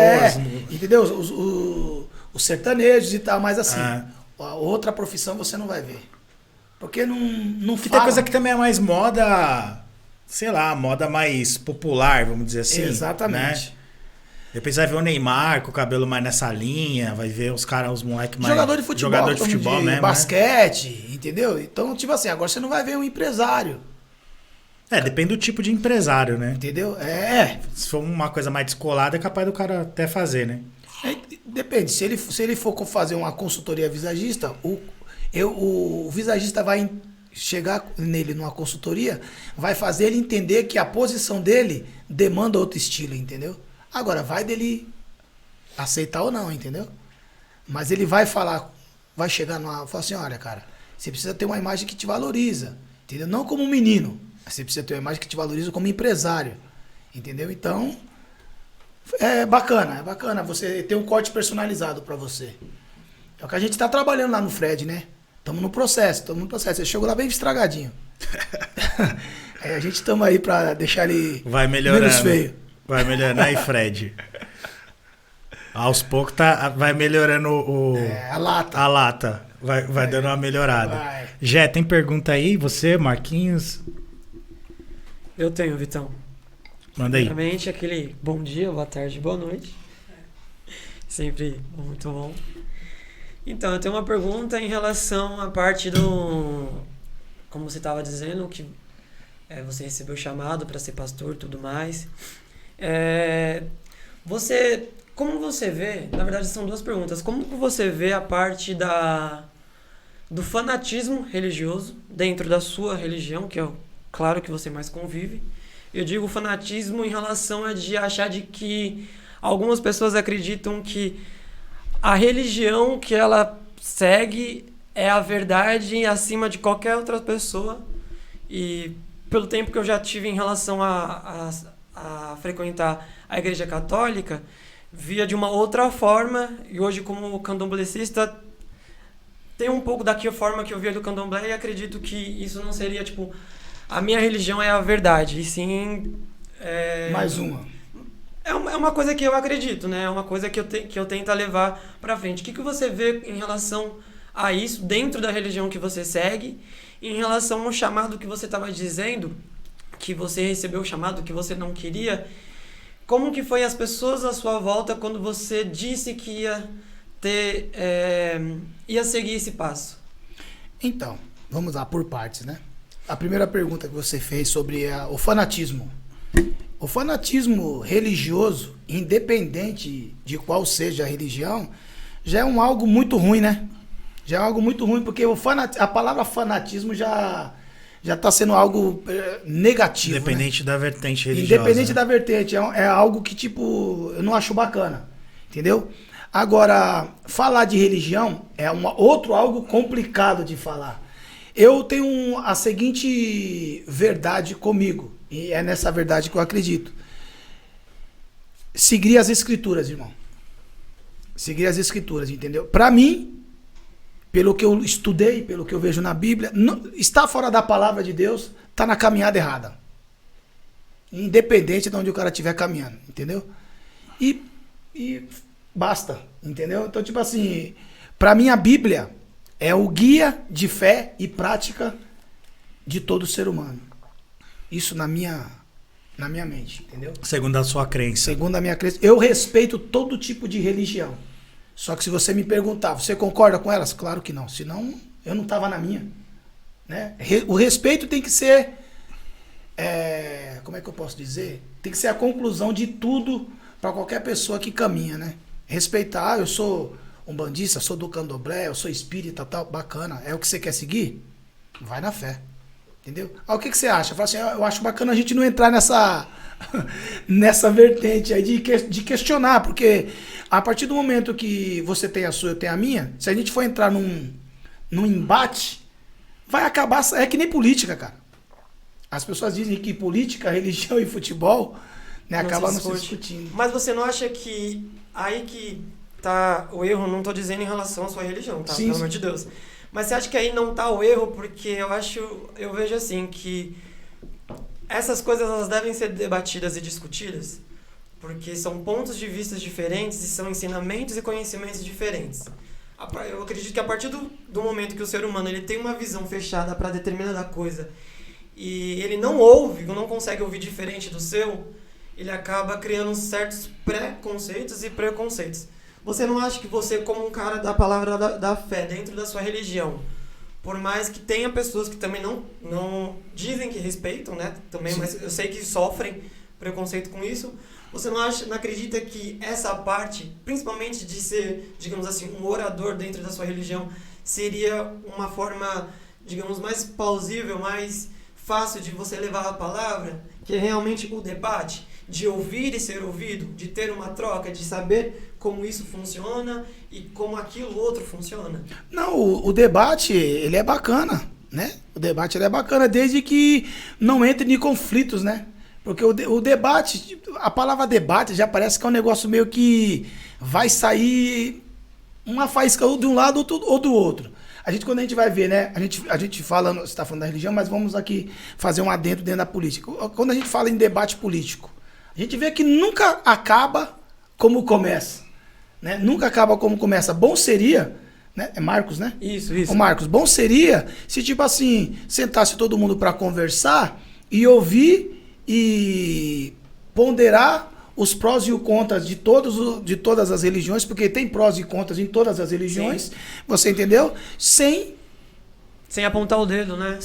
entendeu? Os sertanejos e tal, mas assim, outra profissão você não vai ver. Porque não fala. Tem coisa que também é mais moda, sei lá, moda mais popular, vamos dizer assim. Exatamente. Né? Depois vai ver o Neymar com o cabelo mais nessa linha, vai ver os caras, os moleques mais... Jogador de futebol. Jogador de futebol mesmo, basquete, entendeu? Então, tipo assim, agora você não vai ver um empresário. Depende do tipo de empresário, né? Entendeu? Se for uma coisa mais descolada, é capaz do cara até fazer, né? Depende. Se ele for fazer uma consultoria visagista, o visagista vai chegar nele numa consultoria, vai fazer ele entender que a posição dele demanda outro estilo, entendeu? Agora, vai dele aceitar ou não, entendeu? Mas ele vai falar, vai chegar numa... Falar assim, olha, cara, Você precisa ter uma imagem que te valoriza, entendeu? Não como um menino. Você precisa ter uma imagem que te valoriza como empresário, entendeu? Então, é bacana você ter um corte personalizado para você. É o que a gente tá trabalhando lá no Fred, né? Estamos no processo. Você chegou lá bem estragadinho. A gente estamos aí para deixar ele menos feio. Vai melhorando aí, Fred. Aos poucos vai melhorando a lata. A lata. Vai dando uma melhorada. Vai. Jé, tem pergunta aí? Você, Marquinhos? Eu tenho, Vitão. Manda aí. Primeiramente, aquele bom dia, boa tarde, boa noite. Sempre muito bom. Então, eu tenho uma pergunta em relação à parte do... Como você estava dizendo, que você recebeu o chamado para ser pastor e tudo mais. Como você vê... Na verdade, são duas perguntas. Como você vê a parte do fanatismo religioso dentro da sua religião, que é claro que você mais convive. Eu digo fanatismo em relação a de achar de que algumas pessoas acreditam que a religião que ela segue é a verdade acima de qualquer outra pessoa. E pelo tempo que eu já tive em relação a frequentar a Igreja Católica, via de uma outra forma. E hoje, como candomblessista, tem um pouco daquela forma que eu via do candomblé e acredito que isso não seria, tipo, a minha religião é a verdade, e sim... Mais uma. É uma coisa que eu acredito, né? É uma coisa que eu tento levar pra frente. O que você vê em relação a isso, dentro da religião que você segue, em relação ao chamado que você estava dizendo, que você recebeu o chamado que você não queria? Como que foi as pessoas à sua volta quando você disse que ia seguir esse passo? Então, vamos lá por partes, né? A primeira pergunta que você fez sobre o fanatismo. O fanatismo religioso, independente de qual seja a religião, já é algo muito ruim, né? Já é algo muito ruim, porque a palavra fanatismo já está sendo algo negativo. Independente, né, da vertente religiosa. Independente da vertente. É algo que, tipo, eu não acho bacana. Entendeu? Agora, falar de religião é outro algo complicado de falar. Eu tenho a seguinte verdade comigo, e é nessa verdade que eu acredito. Seguir as escrituras, irmão. Seguir as escrituras, entendeu? Para mim, pelo que eu estudei, pelo que eu vejo na Bíblia, está fora da palavra de Deus, está na caminhada errada. Independente de onde o cara estiver caminhando, entendeu? E basta, entendeu? Então, tipo assim, para mim a Bíblia é o guia de fé e prática de todo ser humano. Isso na minha mente, entendeu? Segundo a sua crença. Segundo a minha crença. Eu respeito todo tipo de religião. Só que se você me perguntar, você concorda com elas? Claro que não. Senão, eu não estava na minha. Né? O respeito tem que ser... como é que eu posso dizer? Tem que ser a conclusão de tudo para qualquer pessoa que caminha, né? Respeitar, eu sou umbandista, sou do candomblé, eu sou espírita, tal, bacana. É o que você quer seguir? Vai na fé. Entendeu? O que você acha? Fala assim, eu acho bacana a gente não entrar nessa vertente aí de questionar, porque a partir do momento que você tem a sua, eu tenho a minha, se a gente for entrar num embate, vai acabar... É que nem política, cara. As pessoas dizem que política, religião e futebol, né, acabam não se discutindo. Mas você não acha que aí que tá o erro, não tô dizendo em relação à sua religião, tá? Sim, pelo amor de Deus. Mas você acha que aí não tá o erro, porque eu vejo assim, que essas coisas elas devem ser debatidas e discutidas, porque são pontos de vista diferentes e são ensinamentos e conhecimentos diferentes. Eu acredito que a partir do momento que o ser humano ele tem uma visão fechada para determinada coisa e ele não consegue ouvir diferente do seu, ele acaba criando certos preconceitos e preconceitos. Você não acha que você, como um cara da palavra da fé dentro da sua religião, por mais que tenha pessoas que também não dizem que respeitam, né? Também, mas eu sei que sofrem preconceito com isso, você não acredita que essa parte, principalmente de ser, digamos assim, um orador dentro da sua religião, seria uma forma, digamos, mais plausível, mais fácil de você levar a palavra, que é realmente o debate? de ouvir e ser ouvido, de ter uma troca, de saber como isso funciona e como aquilo outro funciona. Não, o debate, ele é bacana, né? O debate ele é bacana desde que não entre em conflitos, né? Porque o debate, a palavra debate já parece que é um negócio meio que vai sair uma faísca ou de um lado ou do outro. Quando a gente vai ver, né? A gente fala, você está falando da religião, mas vamos aqui fazer um adendo dentro da política. Quando a gente fala em debate político, a gente vê que nunca acaba como começa, né? Nunca acaba como começa. Bom seria, né? É Marcos, né? Isso. Ô Marcos, bom seria se, tipo assim, sentasse todo mundo para conversar e ouvir e ponderar os prós e os contras de todas as religiões, porque tem prós e contras em todas as religiões, sim. Você entendeu? Sem apontar o dedo, né?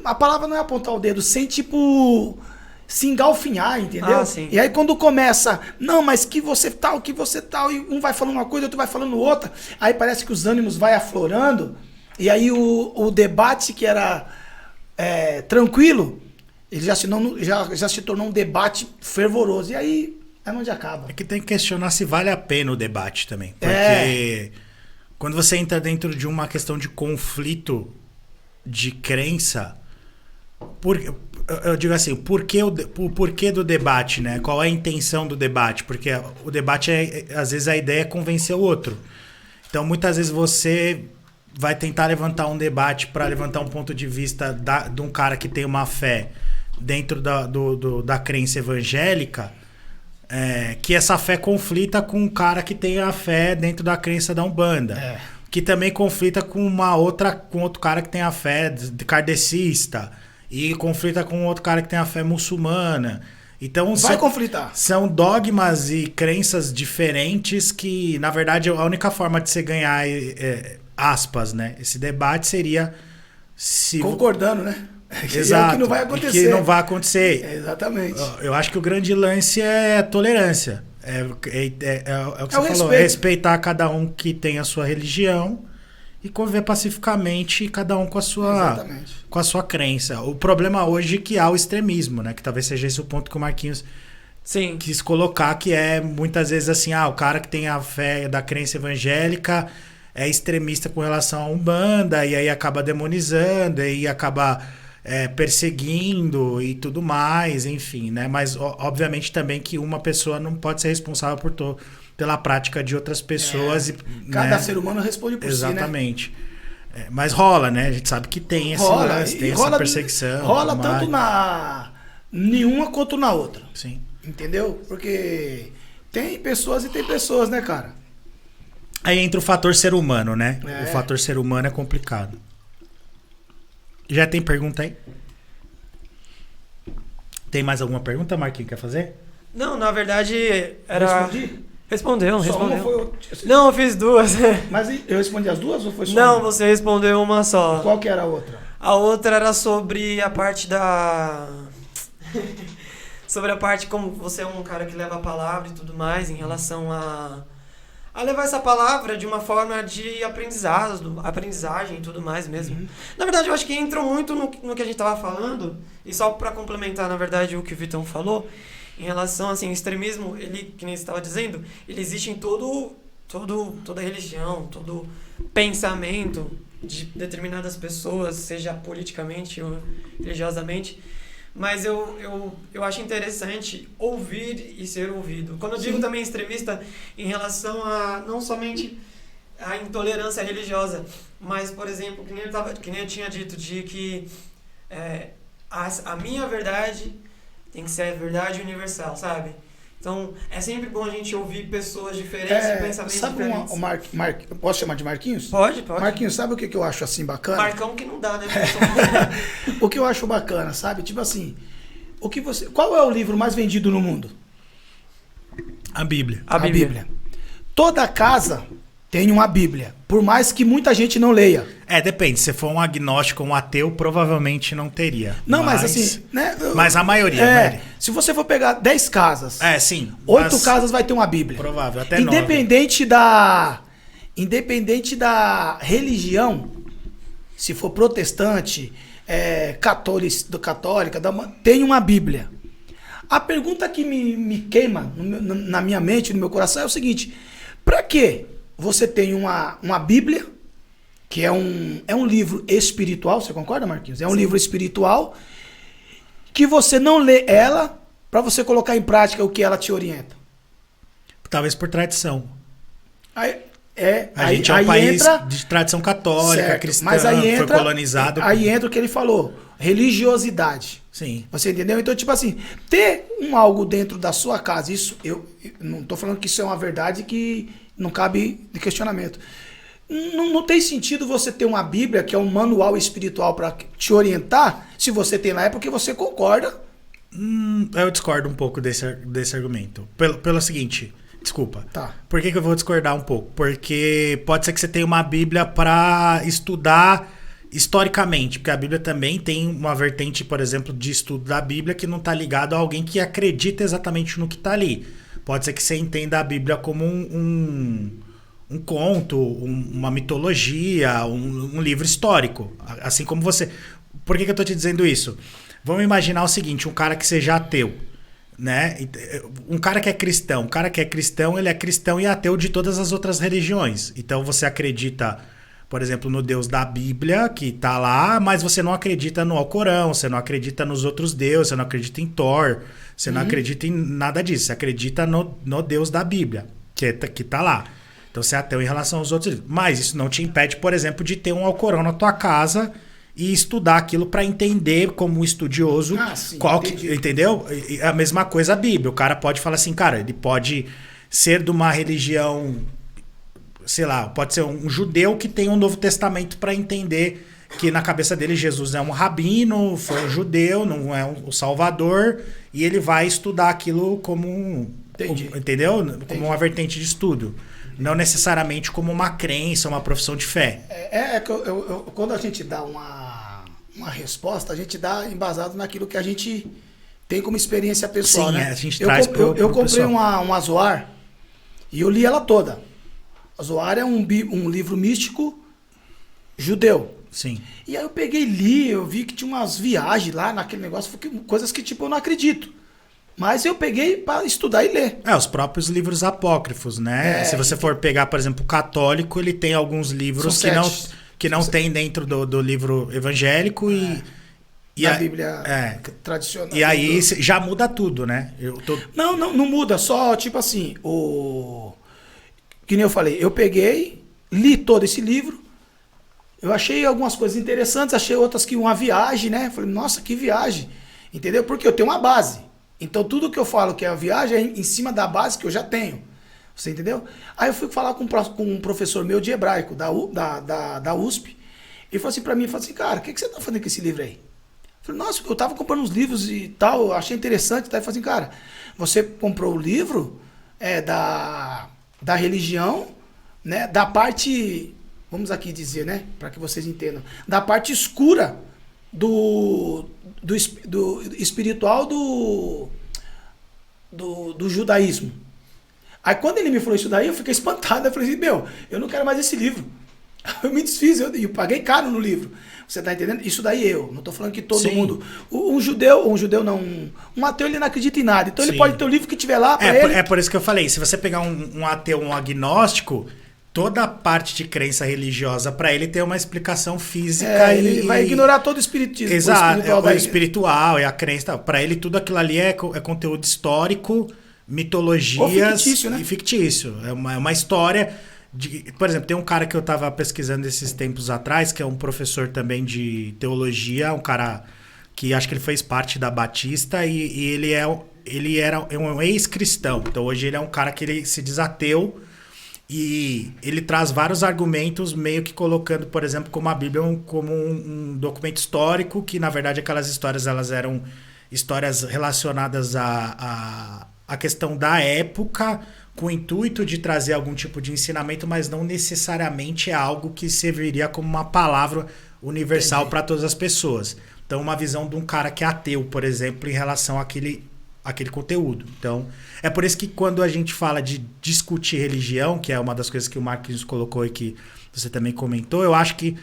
A palavra não é apontar o dedo, sem tipo se engalfinhar, entendeu? Sim. E aí quando começa, não, mas que você tal, e um vai falando uma coisa, outro vai falando outra, aí parece que os ânimos vai aflorando, e aí o debate que era tranquilo, ele já se tornou um debate fervoroso, e aí é onde acaba. É que tem que questionar se vale a pena o debate também. Porque quando você entra dentro de uma questão de conflito de crença, eu digo assim, o porquê do debate, né? Qual é a intenção do debate? Porque o debate, às vezes, a ideia é convencer o outro. Então, muitas vezes você vai tentar levantar um debate para levantar um ponto de vista de um cara que tem uma fé dentro da crença evangélica, que essa fé conflita com um cara que tem a fé dentro da crença da Umbanda, que também conflita com outro cara que tem a fé kardecista, e conflita com outro cara que tem a fé muçulmana. Então conflitar. São dogmas e crenças diferentes que, na verdade, a única forma de você ganhar aspas, né? Esse debate seria concordando, né? Exato. É o que não vai acontecer. Que não vai acontecer. Exatamente. Eu acho que o grande lance é a tolerância. É o que você falou. Respeitar cada um que tem a sua religião e conviver pacificamente, cada um com a sua crença. O problema hoje é que há o extremismo, né? Que talvez seja esse o ponto que o Marquinhos quis colocar, que é muitas vezes assim, o cara que tem a fé da crença evangélica é extremista com relação a Umbanda, e aí acaba demonizando, e aí acaba perseguindo e tudo mais, enfim, né? Mas obviamente também que uma pessoa não pode ser responsável pela prática de outras pessoas. Cada ser humano responde por exatamente. Si, né? Mas rola, né? A gente sabe que tem essa perseguição. Rola tanto na nenhuma quanto na outra. Sim. Entendeu? Porque tem pessoas e tem pessoas, né, cara? Aí entra o fator ser humano, né? O fator ser humano é complicado. Já tem pergunta aí? Tem mais alguma pergunta, Marquinhos? Quer fazer? Não, na verdade era... Respondi? Respondeu. Uma foi... Não, eu fiz duas. Mas eu respondi as duas ou foi só Não, uma? você respondeu uma só. Qual que era a outra? A outra era sobre a parte sobre a parte como você é um cara que leva a palavra e tudo mais, em relação a levar essa palavra de uma forma de aprendizagem e tudo mais mesmo. Uhum. Na verdade, eu acho que entrou muito no que a gente estava falando, e só para complementar, na verdade, o que o Vitão falou, em relação, assim, ao extremismo, ele, que nem você estava dizendo, ele existe em toda religião, todo pensamento de determinadas pessoas, seja politicamente ou religiosamente. Mas eu acho interessante ouvir e ser ouvido. Quando eu digo também extremista, em relação a não somente a intolerância religiosa, mas, por exemplo, que nem eu tinha dito, de que a minha verdade tem que ser a verdade universal, sabe? Então, é sempre bom a gente ouvir pessoas diferentes e pensamentos diferentes. Sabe posso chamar de Marquinhos? Pode. Marquinhos, sabe o que eu acho assim bacana? Marcão que não dá, né? O que eu acho bacana, sabe? Tipo assim, qual é o livro mais vendido no mundo? A Bíblia. A Bíblia. Toda casa tem uma Bíblia, por mais que muita gente não leia. Depende. Se for um agnóstico ou um ateu, provavelmente não teria. Não, mas assim, né? Mas a maioria. Se você for pegar 10 casas, sim. 8 casas vai ter uma Bíblia. Provável, até Independente da religião, se for protestante, católica, tem uma Bíblia. A pergunta que me queima na minha mente, no meu coração, é o seguinte: para que você tem uma Bíblia, que é um livro espiritual, você concorda, Marquinhos? É um livro espiritual, que você não lê ela para você colocar em prática o que ela te orienta? Talvez por tradição. A gente é um país de tradição católica, certo, cristã, mas foi colonizado. Aí entra o que ele falou, religiosidade. Sim. Você entendeu? Então, tipo assim, ter algo dentro da sua casa, isso, eu não tô falando que isso é uma verdade que não cabe de questionamento. Não tem sentido você ter uma Bíblia, que é um manual espiritual para te orientar, se você tem lá é porque você concorda. Eu discordo um pouco desse argumento. Pelo seguinte... Desculpa. Tá. Por que eu vou discordar um pouco? Porque pode ser que você tenha uma Bíblia para estudar historicamente, porque a Bíblia também tem uma vertente, por exemplo, de estudo da Bíblia que não está ligado a alguém que acredita exatamente no que está ali. Pode ser que você entenda a Bíblia como um conto, uma mitologia, um livro histórico. Assim como você... Por que eu estou te dizendo isso? Vamos imaginar o seguinte, um cara que seja ateu. Né? Um cara que é cristão, ele é cristão e ateu de todas as outras religiões. Então você acredita, por exemplo, no Deus da Bíblia, que tá lá, mas você não acredita no Alcorão, você não acredita nos outros deuses, você não acredita em Thor, você não acredita em nada disso, você acredita no Deus da Bíblia, que tá lá. Então você é ateu em relação aos outros. Mas isso não te impede, por exemplo, de ter um Alcorão na tua casa e estudar aquilo para entender como estudioso entendeu? E a mesma coisa a Bíblia. O cara pode falar assim, cara, ele pode ser de uma religião, sei lá, pode ser um judeu que tem um Novo Testamento para entender que na cabeça dele Jesus é um rabino, foi um judeu, não é o Salvador, e ele vai estudar aquilo como entendeu? Entendi. Como uma vertente de estudo. Não necessariamente como uma crença, uma profissão de fé. Quando a gente dá uma resposta, a gente dá embasado naquilo que a gente tem como experiência pessoal. Sim, né? A gente traz eu comprei uma Zohar e eu li ela toda. A Zohar é um livro místico judeu. Sim. E aí eu peguei e li, eu vi que tinha umas viagens lá naquele negócio, coisas que tipo eu não acredito. Mas eu peguei para estudar e ler. Os próprios livros apócrifos, né? Se você for pegar, por exemplo, o católico, ele tem alguns livros que não tem dentro do livro evangélico e a Bíblia tradicional. E aí já muda tudo, né? Não muda, só tipo assim, que nem eu falei, eu peguei, li todo esse livro, eu achei algumas coisas interessantes, achei outras que uma viagem, né? Falei, nossa, que viagem, entendeu? Porque eu tenho uma base. Então tudo que eu falo que é a viagem é em cima da base que eu já tenho. Você entendeu? Aí eu fui falar com um professor meu de hebraico, da USP. Ele falou assim pra mim, cara, o que você tá fazendo com esse livro aí? Eu falei, nossa, eu tava comprando uns livros e tal, eu achei interessante. Daí ele falou assim, cara, você comprou o livro da religião, né? Da parte, vamos aqui dizer, né? Pra que vocês entendam. Da parte escura do espiritual do judaísmo. Aí quando ele me falou isso daí, eu fiquei espantado. Eu falei assim, eu não quero mais esse livro. Eu me desfiz, eu paguei caro no livro. Você tá entendendo? Isso daí não tô falando que todo mundo... Um judeu não, um ateu ele não acredita em nada. Então ele pode ter o livro que tiver lá pra ele. É por isso que eu falei, se você pegar um ateu, um agnóstico, toda a parte de crença religiosa para ele tem uma explicação física. Ele vai ignorar todo o espiritismo. Exato, o espiritual e a crença. Para ele tudo aquilo ali é conteúdo histórico, mitologias fictício, né? E fictício. É uma história... Por exemplo, tem um cara que eu estava pesquisando esses tempos atrás, que é um professor também de teologia, um cara que acho que ele fez parte da Batista e ele era um ex-cristão. Então hoje ele é um cara que ele se diz ateu e ele traz vários argumentos meio que colocando, por exemplo, como a Bíblia como um documento histórico, que na verdade aquelas histórias elas eram histórias relacionadas à questão da época, com o intuito de trazer algum tipo de ensinamento, mas não necessariamente é algo que serviria como uma palavra universal para todas as pessoas. Então, uma visão de um cara que é ateu, por exemplo, em relação àquele conteúdo. Então, é por isso que quando a gente fala de discutir religião, que é uma das coisas que o Marquinhos colocou e que você também comentou, eu acho que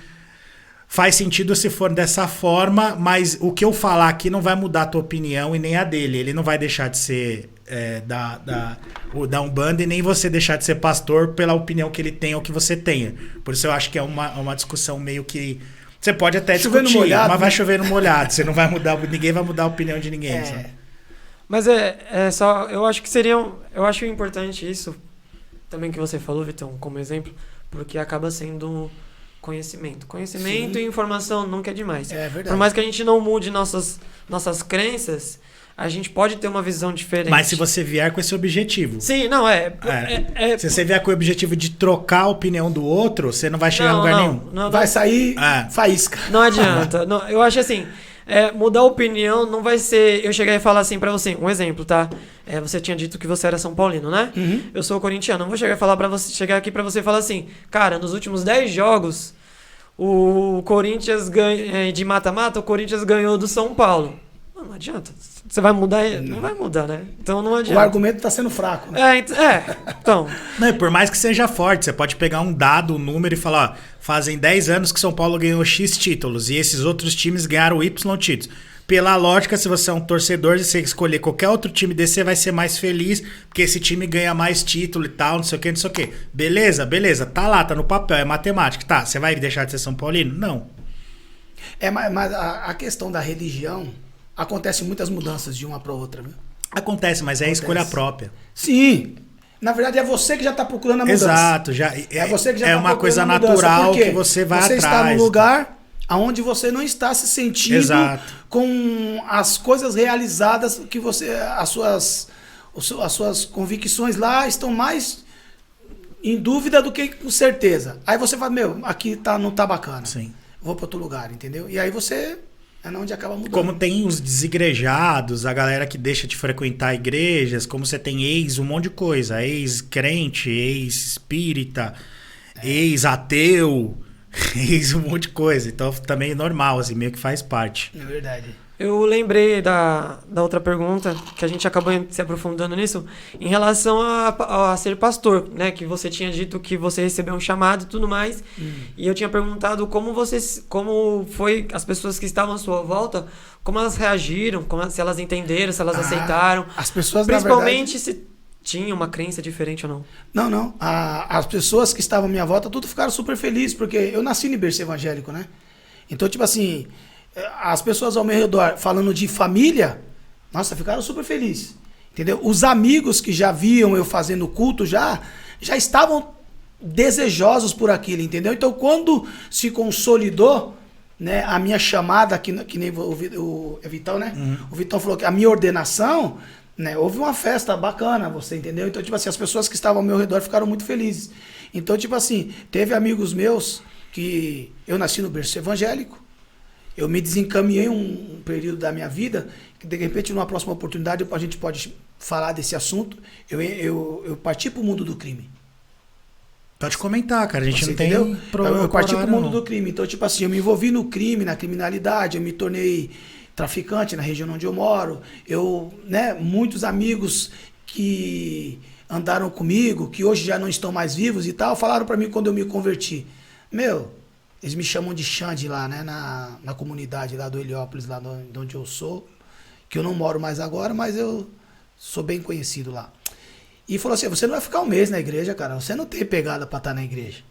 faz sentido se for dessa forma, mas o que eu falar aqui não vai mudar a tua opinião e nem a dele. Ele não vai deixar de ser da Umbanda e nem você deixar de ser pastor pela opinião que ele tem ou que você tenha. Por isso eu acho que é uma discussão meio que... Você pode até discutir, molhado, mas vai chover no molhado. Você não vai mudar, ninguém vai mudar a opinião de ninguém. Sabe? Mas só... Eu acho que eu acho importante isso também que você falou, Vitão, como exemplo, porque acaba sendo... Conhecimento. Conhecimento Sim. e informação nunca é demais. É verdade. Por mais que a gente não mude nossas crenças, a gente pode ter uma visão diferente. Mas se você vier com esse objetivo. Sim, não, Se você vier com o objetivo de trocar a opinião do outro, você não vai chegar a lugar nenhum. Não, vai sair faísca. Não adianta. Não, eu acho assim, mudar a opinião não vai ser... Eu chegar e falar assim pra você, um exemplo, tá? Você tinha dito que você era São Paulino, né? Uhum. Eu sou corintiano. Não vou chegar aqui pra você e falar assim, cara, nos últimos 10 jogos, o Corinthians ganha de mata-mata, o Corinthians ganhou do São Paulo. Não adianta. Você vai mudar? Não vai mudar, né? Então não adianta. O argumento tá sendo fraco. Né? Então... Não, e por mais que seja forte, você pode pegar um dado, um número e falar, ó, fazem 10 anos que São Paulo ganhou X títulos e esses outros times ganharam Y títulos. Pela lógica, se você é um torcedor e você escolher qualquer outro time desse, você vai ser mais feliz, porque esse time ganha mais título e tal, não sei o que, não sei o que. Beleza, tá lá, tá no papel, é matemática. Tá, você vai deixar de ser São Paulino? Não. Mas a questão da religião, acontece muitas mudanças de uma para outra, viu? Acontece, mas é a escolha própria. Sim. Na verdade, é você que já tá procurando a mudança. Exato. É você que já tá uma coisa natural que você vai atrás. Você está no lugar aonde você não está se sentindo com as coisas realizadas que você... As suas convicções lá estão mais em dúvida do que com certeza. Aí você fala, aqui não tá bacana. Sim. Vou para outro lugar, entendeu? E aí você... É onde acaba mudando. Como tem os desigrejados, a galera que deixa de frequentar igrejas, como você tem um monte de coisa, ex-crente, ex-espírita, ex-ateu, um monte de coisa. Então também é normal, assim, meio que faz parte. É verdade. Eu lembrei da outra pergunta, que a gente acabou se aprofundando nisso, em relação a ser pastor, né? Que você tinha dito que você recebeu um chamado e tudo mais. E eu tinha perguntado como foi as pessoas que estavam à sua volta, como elas reagiram, se elas entenderam, se elas aceitaram. As pessoas, principalmente na verdade, se tinha uma crença diferente ou não. Não. As pessoas que estavam à minha volta, tudo ficaram super felizes, porque eu nasci em berço evangélico, né? Então, tipo assim... As pessoas ao meu redor falando de família, nossa, ficaram super felizes, entendeu? Os amigos que já viam eu fazendo culto já estavam desejosos por aquilo, entendeu? Então quando se consolidou, né, a minha chamada, que nem o Vitão, né? O Vitão falou que a minha ordenação, né, houve uma festa bacana, você entendeu? Então, tipo assim, as pessoas que estavam ao meu redor ficaram muito felizes. Então, tipo assim, teve amigos meus que eu nasci no berço evangélico. Eu me desencaminhei um período da minha vida, que de repente, numa próxima oportunidade, a gente pode falar desse assunto. Eu parti para o mundo do crime. Pode comentar, cara. A gente você não entendeu? Tem problema. Eu parti para o mundo do crime. Então, tipo assim, eu me envolvi no crime, na criminalidade, eu me tornei traficante na região onde eu moro. Muitos amigos que andaram comigo, que hoje já não estão mais vivos e tal, falaram para mim quando eu me converti. Eles me chamam de Xande lá, né? Na comunidade lá do Heliópolis, lá de onde eu sou. Que eu não moro mais agora, mas eu sou bem conhecido lá. E falou assim, você não vai ficar um mês na igreja, cara. Você não tem pegada pra estar na igreja.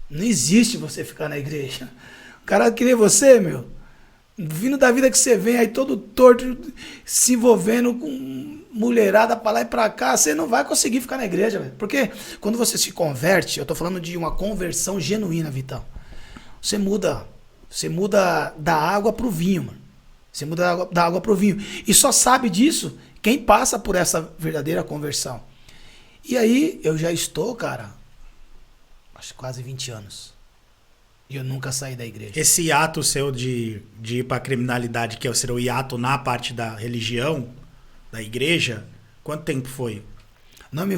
Não existe você ficar na igreja. O cara que nem você, vindo da vida que você vem aí todo torto, se envolvendo com mulherada pra lá e pra cá, você não vai conseguir ficar na igreja, velho. Porque quando você se converte, eu tô falando de uma conversão genuína, Vitão. Você muda da água pro vinho, mano. Você muda da água pro vinho. E só sabe disso quem passa por essa verdadeira conversão. E aí, eu já estou, cara, acho quase 20 anos. E eu nunca saí da igreja. Esse ato seu de ir pra criminalidade, que é o hiato na parte da religião, da igreja, quanto tempo foi? Não, eu me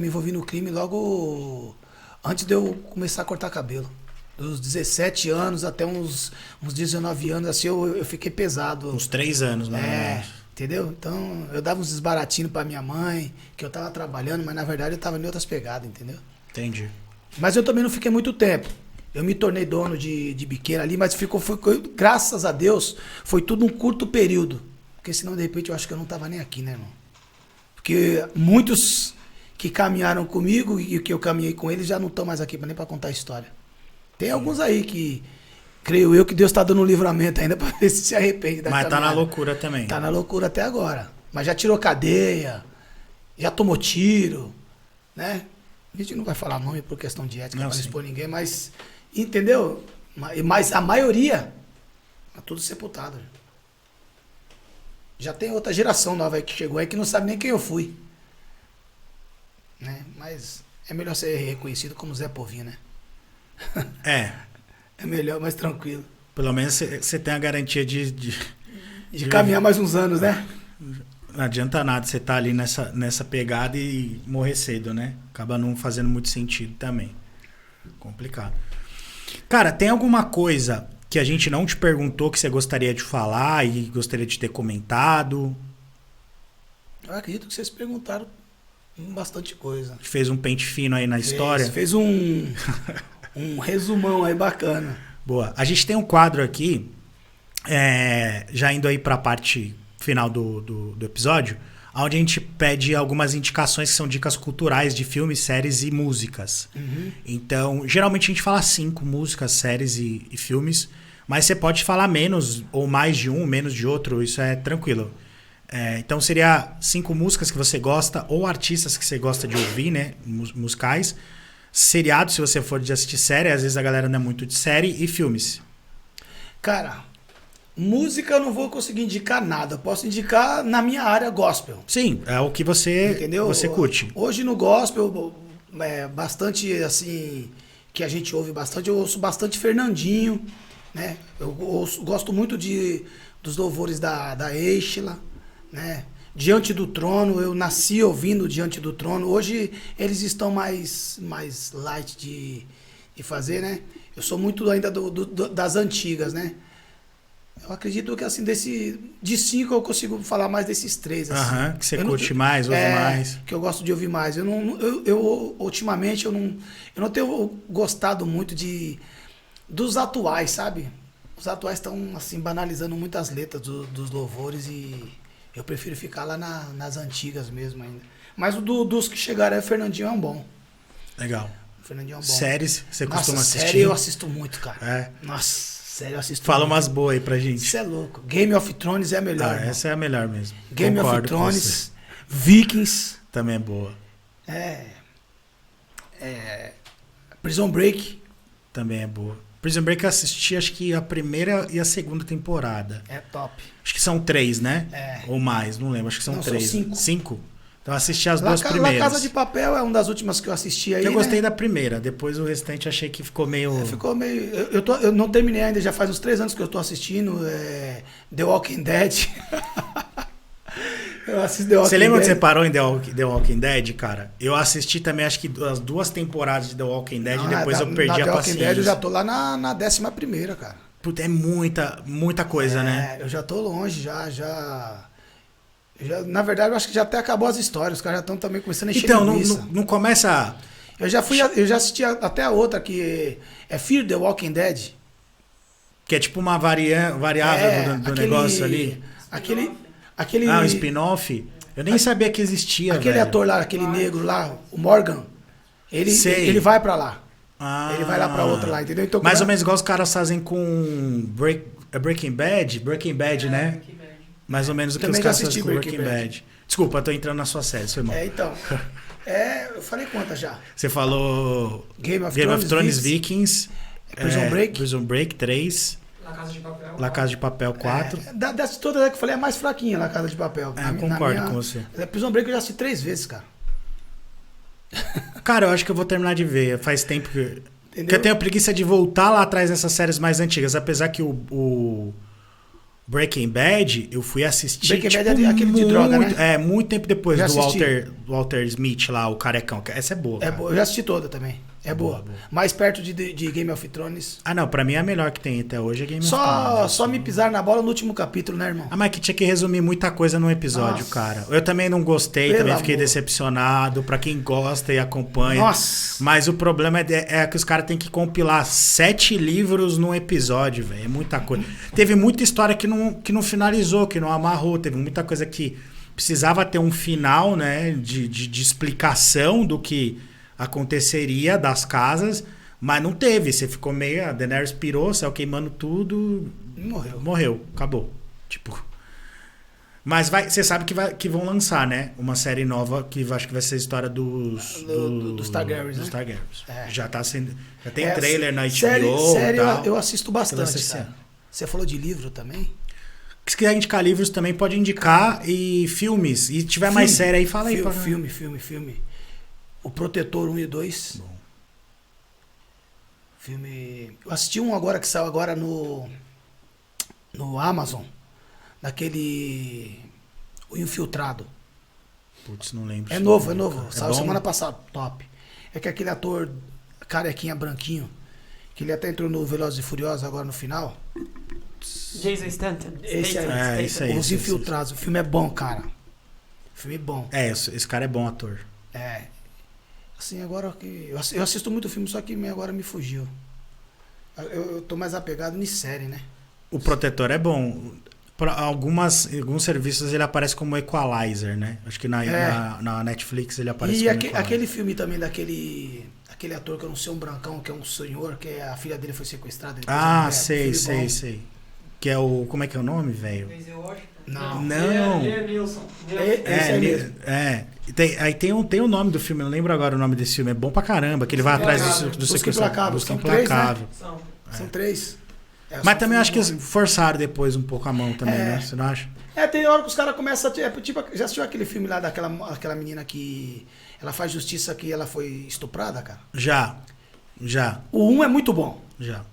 envolvi no crime logo antes de eu começar a cortar cabelo. Dos 17 anos até uns 19 anos, assim, eu fiquei pesado. Uns 3 anos, né? Entendeu? Então, eu dava uns desbaratinhos pra minha mãe, que eu tava trabalhando, mas na verdade eu tava em outras pegadas, entendeu? Entendi. Mas eu também não fiquei muito tempo. Eu me tornei dono de biqueira ali, mas graças a Deus, foi tudo um curto período. Porque senão, de repente, eu acho que eu não tava nem aqui, né, irmão? Porque muitos que caminharam comigo e que eu caminhei com eles já não estão mais aqui nem para contar a história. Tem alguns aí que, creio eu, que Deus tá dando um livramento ainda para ver se arrepende da caminhada. Mas tá na loucura também. Tá na loucura até agora. Mas já tirou cadeia, já tomou tiro, né? A gente não vai falar nome por questão de ética, não, para não expor ninguém, mas... Entendeu? Mas a maioria tá tudo sepultado. Já tem outra geração nova aí que chegou aí que não sabe nem quem eu fui. Né? Mas é melhor ser reconhecido como Zé Povinho, né? É. É melhor, mais tranquilo. Pelo menos você tem a garantia de caminhar mais uns anos, né? Não adianta nada você estar ali nessa pegada e morrer cedo, né? Acaba não fazendo muito sentido também. Complicado. Cara, tem alguma coisa que a gente não te perguntou que você gostaria de falar e gostaria de ter comentado? Eu acredito que vocês perguntaram bastante coisa. Fez um pente fino aí na história. Fez um resumão aí bacana. Boa. A gente tem um quadro aqui, já indo aí para a parte final do episódio, onde a gente pede algumas indicações que são dicas culturais de filmes, séries e músicas. Uhum. Então, geralmente a gente fala 5 músicas, séries e filmes, mas você pode falar menos ou mais de um, menos de outro, isso é tranquilo. Então seria 5 músicas que você gosta ou artistas que você gosta de ouvir, né, musicais. Seriado, se você for de assistir série, às vezes a galera não é muito de série, e filmes. Cara, música eu não vou conseguir indicar nada. Posso indicar na minha área gospel. Sim, é o que você curte. Hoje no gospel, bastante assim, que a gente ouve bastante, eu ouço bastante Fernandinho, né? Eu gosto muito dos louvores da Eixla, né? Diante do Trono, eu nasci ouvindo Diante do Trono. Hoje eles estão mais light de fazer, né? Eu sou muito ainda das antigas, né? Eu acredito que assim, de 5 eu consigo falar mais desses 3. Assim. Que você curte mais, ouve mais. Que eu gosto de ouvir mais. Ultimamente eu não tenho gostado muito dos atuais, sabe? Os atuais estão assim, banalizando muitas letras dos louvores e eu prefiro ficar lá nas antigas mesmo ainda. Mas dos que chegaram aí, o Fernandinho é um bom. Legal. O Fernandinho é um bom. Séries, você costuma assistir? Série eu assisto muito, cara. É. Nossa. Sério, eu assisto. Fala umas boas aí pra gente. Isso é louco. Game of Thrones é a melhor. Essa é a melhor mesmo. Game of Thrones, Vikings. Também é boa. Prison Break. Também é boa. Prison Break eu assisti acho que a primeira e a segunda temporada. É top. Acho que são 3, né? Ou mais, não lembro. Acho que são 3. São 5. 5? Então eu assisti as 2 primeiras. La Casa de Papel é uma das últimas que eu assisti aí. Eu gostei da primeira, depois o restante achei que ficou meio. Ficou meio. Eu não terminei ainda, já faz uns 3 anos que eu tô assistindo. The Walking Dead. Eu assisto The Walking Dead. Você lembra onde você parou em The Walking Dead, cara? Eu assisti também, acho que as 2 temporadas de The Walking Dead e depois eu perdi a paciência. The Walking Dead eu já tô lá na 11ª, cara. Puta, é muita coisa, né? Eu já tô longe, na verdade, eu acho que já até acabou as histórias. Os caras já estão também começando a encher linguiça. Então, não começa... Eu já assisti até a outra, que é Fear the Walking Dead. Que é tipo uma variável do negócio ali. Aquele um spin-off? Eu nem sabia que existia, aquele ator lá, aquele negro lá, o Morgan, ele vai pra lá. Ele vai lá pra outra lá, entendeu? Então, mais ou menos igual os caras fazem com Breaking Bad, né? Mais ou menos o que os caras fazem com Breaking Bad. Desculpa, eu tô entrando na sua série, seu irmão. Então. Eu falei quantas já? Você falou Game of Thrones, Vikings, Prison Break 3, La Casa de Papel 4. Dessas todas que eu falei, é mais fraquinha La Casa de Papel. Concordo com você. Prison Break eu já assisti 3 vezes, cara. Cara, eu acho que eu vou terminar de ver. Faz tempo que eu tenho preguiça de voltar lá atrás dessas séries mais antigas. Apesar que o Breaking Bad, eu fui assistir. Breaking Bad é aquele de droga, né? Muito tempo depois do Walter Smith lá, o carecão. Essa é boa. Boa, eu já assisti toda também. É boa. Mais perto de Game of Thrones. Ah, não, pra mim a melhor que tem até hoje é Game of Thrones. Só me pisar na bola no último capítulo, né, irmão? Ah, mas que tinha que resumir muita coisa num episódio, Nossa. cara. Eu também não gostei, Pelo também fiquei amor. decepcionado. Pra quem gosta e acompanha. Nossa. Mas o problema é que os caras têm que compilar 7 livros num episódio, velho. É muita coisa. Teve muita história que não finalizou, que não amarrou. Teve muita coisa que precisava ter um final, né? De explicação do que aconteceria das casas. Mas não teve. Você ficou meio... A Daenerys pirou, saiu queimando tudo. Morreu. Acabou. Tipo... Mas você sabe que vão lançar, né? Uma série nova que acho que vai ser a história dos Targaryens, dos né? Targaryens. É. Já tem trailer na HBO. Série e tal. eu assisto bastante, Lança cara. esse ano. Você falou de livro também? Se quiser indicar livros também, pode indicar. E filmes. E tiver mais série aí, fala aí. Filme. O Protetor 1 e 2. Bom. Filme... Eu assisti um agora que saiu agora no Amazon. Daquele... O Infiltrado. Putz, não lembro. É novo. Saiu bom? semana passada. Top. É que aquele ator carequinha branquinho, que ele até entrou no Velozes e Furiosos agora no final. Jason Statham. Esse aí. É, isso aí. Os Infiltrados. O filme é bom, cara. Filme bom. É, esse cara é bom ator. É. Assim, agora que... Eu assisto muito filme, só que agora me fugiu. Eu tô mais apegado em série, né? O Protetor é bom. Pra alguns serviços ele aparece como Equalizer, né? Acho que na Netflix ele aparece como Equalizer. Aquele filme também daquele ator que eu não sei, um brancão, que é um senhor, que a filha dele foi sequestrada. Ah, sei. Que é o... Como é que é o nome, velho? Não. Nilson. Esse é mesmo. Aí tem o nome do filme, eu não lembro agora o nome desse filme. É bom pra caramba, que ele vai atrás do sequestrador. Busca Implacável. São 3. Mas também acho que forçaram depois um pouco a mão também, né? Você não acha? Tem hora que os caras começam a... Tipo, já assistiu aquele filme lá daquela menina que... Ela faz justiça que ela foi estuprada, cara? Já. O 1 é muito bom. Já.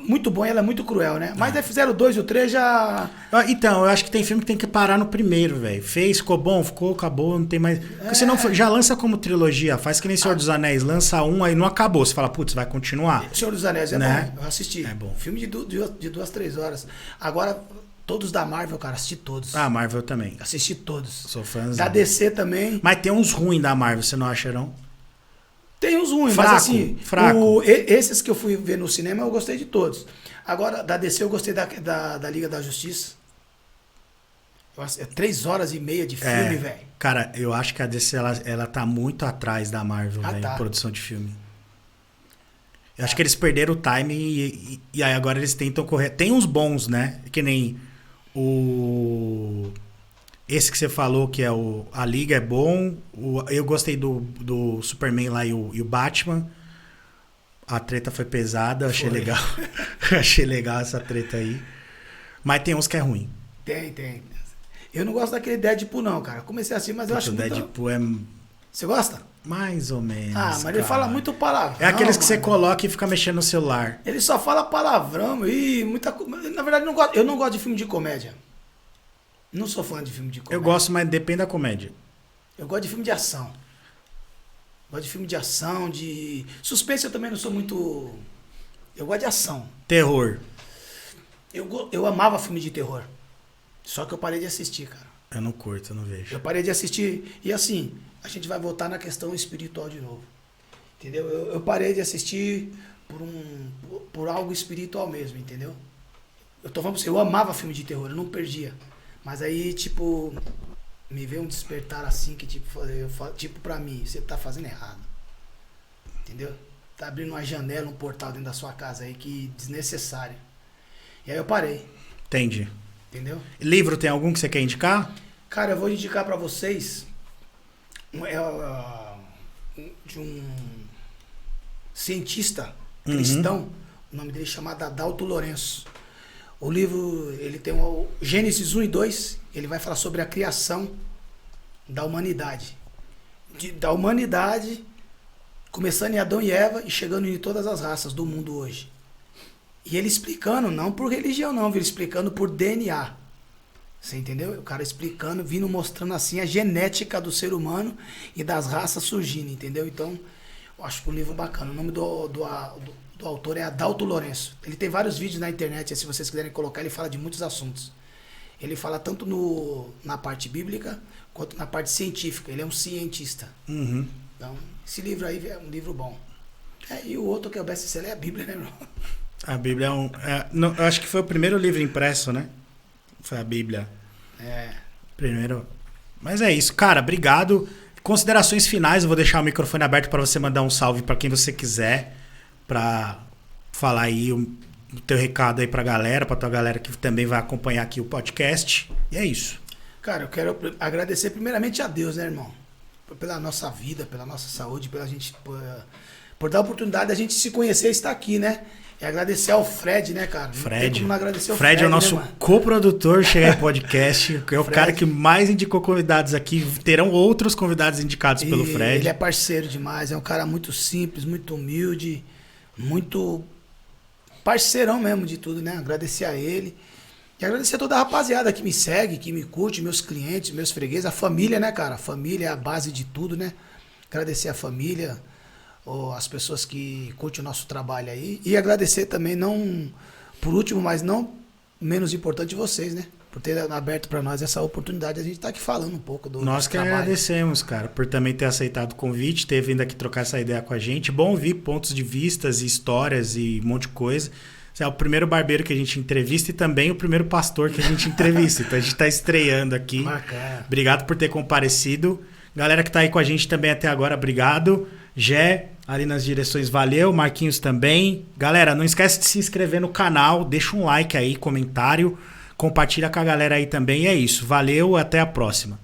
Muito bom, ela é muito cruel, né? Mas aí fizeram o 2 e o 3 já... Então, eu acho que tem filme que tem que parar no primeiro, velho. Fez, ficou bom, acabou, não tem mais... Porque senão já lança como trilogia, faz que nem Senhor dos Anéis, lança um, aí não acabou. Você fala, putz, vai continuar. Senhor dos Anéis é né? bom, eu assisti. É bom. Filme de 2-3 horas. Agora, todos da Marvel, cara, assisti todos. Ah, Marvel também. Assisti todos. Sou fãzão. Da DC também. Mas tem uns ruins da Marvel, você não acha, não? Tem uns ruins, Fraco, mas assim... fraco. Esses que eu fui ver no cinema, eu gostei de todos. Agora, da DC, eu gostei da Liga da Justiça. 3 horas e meia de filme, velho. Cara, eu acho que a DC, ela tá muito atrás da Marvel, velho, tá. em produção de filme. Eu acho que eles perderam o time e aí agora eles tentam correr. Tem uns bons, né? Que nem esse que você falou, que é a Liga é bom. Eu gostei do Superman lá e o Batman. A treta foi pesada, achei legal. Achei legal essa treta aí. Mas tem uns que é ruim. Tem. Eu não gosto daquele Deadpool, não, cara. Comecei assim, mas eu acho muito... O Deadpool é... Você gosta? Mais ou menos. Mas ele fala muito palavrão. É aqueles que você coloca e fica mexendo no celular. Ele só fala palavrão e muita coisa. Na verdade, eu não gosto de filme de comédia. Não sou fã de filme de comédia. Eu gosto, mas depende da comédia. Eu gosto de filme de ação. Gosto de filme de ação, de... Suspense eu também não sou muito... Eu gosto de ação. Terror. Eu amava filme de terror. Só que eu parei de assistir, cara. Eu não curto, eu não vejo. Eu parei de assistir. E assim, a gente vai voltar na questão espiritual de novo. Entendeu? Eu parei de assistir por algo espiritual mesmo, entendeu? Eu tô falando pra você, eu amava filme de terror, eu não perdia. Mas aí, tipo... Me veio um despertar assim que, tipo, pra mim, você tá fazendo errado. Entendeu? Tá abrindo uma janela, um portal dentro da sua casa aí que desnecessário. E aí eu parei. Entendi. Entendeu? Livro, tem algum que você quer indicar? Cara, eu vou indicar pra vocês de um cientista cristão, o nome dele é chamado Adalto Lourenço. O livro, ele tem o Gênesis 1 e 2, ele vai falar sobre a criação da humanidade. Da humanidade, começando em Adão e Eva e chegando em todas as raças do mundo hoje. E ele explicando, não por religião não, ele explicando por DNA. Você entendeu? O cara explicando, vindo mostrando assim a genética do ser humano e das raças surgindo, entendeu? Então, Eu acho que um livro bacana. O nome do autor é Adalto Lourenço. Ele tem vários vídeos na internet, se vocês quiserem colocar, ele fala de muitos assuntos. Ele fala tanto na parte bíblica quanto na parte científica. Ele é um cientista. Uhum. Então, esse livro aí é um livro bom. E o outro que é o best-seller é a Bíblia, né, irmão? A Bíblia eu acho que foi o primeiro livro impresso, né? Foi a Bíblia. Primeiro. Mas é isso. Cara, obrigado. Considerações finais, eu vou deixar o microfone aberto para você mandar um salve para quem você quiser, para falar aí o teu recado aí pra galera, pra tua galera que também vai acompanhar aqui o podcast. E é isso. Cara, eu quero agradecer primeiramente a Deus, né, irmão? Pela nossa vida, pela nossa saúde, pela gente... Por dar a oportunidade da gente se conhecer e estar aqui, né? E agradecer ao Fred, né, cara? Fred. Não tem como não agradecer ao Fred é o nosso né, coprodutor Chega Aí Podcast, que é o Fred. cara que mais indicou convidados aqui. Terão outros convidados indicados pelo Fred. Ele é parceiro demais, é um cara muito simples, muito humilde, muito parceirão mesmo de tudo, né? Agradecer a ele. E agradecer a toda a rapaziada que me segue, que me curte, meus clientes, meus fregueses, a família, né, cara? A família é a base de tudo, né? Agradecer a família, as pessoas que curtem o nosso trabalho aí. E agradecer também, não por último, mas não menos importante, vocês, né? Por ter aberto para nós essa oportunidade. A gente tá aqui falando um pouco do Nós que trabalho. agradecemos, cara, por também ter aceitado o convite, ter vindo aqui trocar essa ideia com a gente. Bom ouvir pontos de vistas, histórias e um monte de coisa. Você é o primeiro barbeiro que a gente entrevista e também o primeiro pastor que a gente entrevista. Então a gente tá estreando aqui. Bacana. Obrigado por ter comparecido. Galera que tá aí com a gente também até agora, obrigado. Gé, ali nas direções, valeu. Marquinhos também. Galera, não esquece de se inscrever no canal, deixa um like aí, comentário, compartilha com a galera aí também. E é isso. Valeu, até a próxima.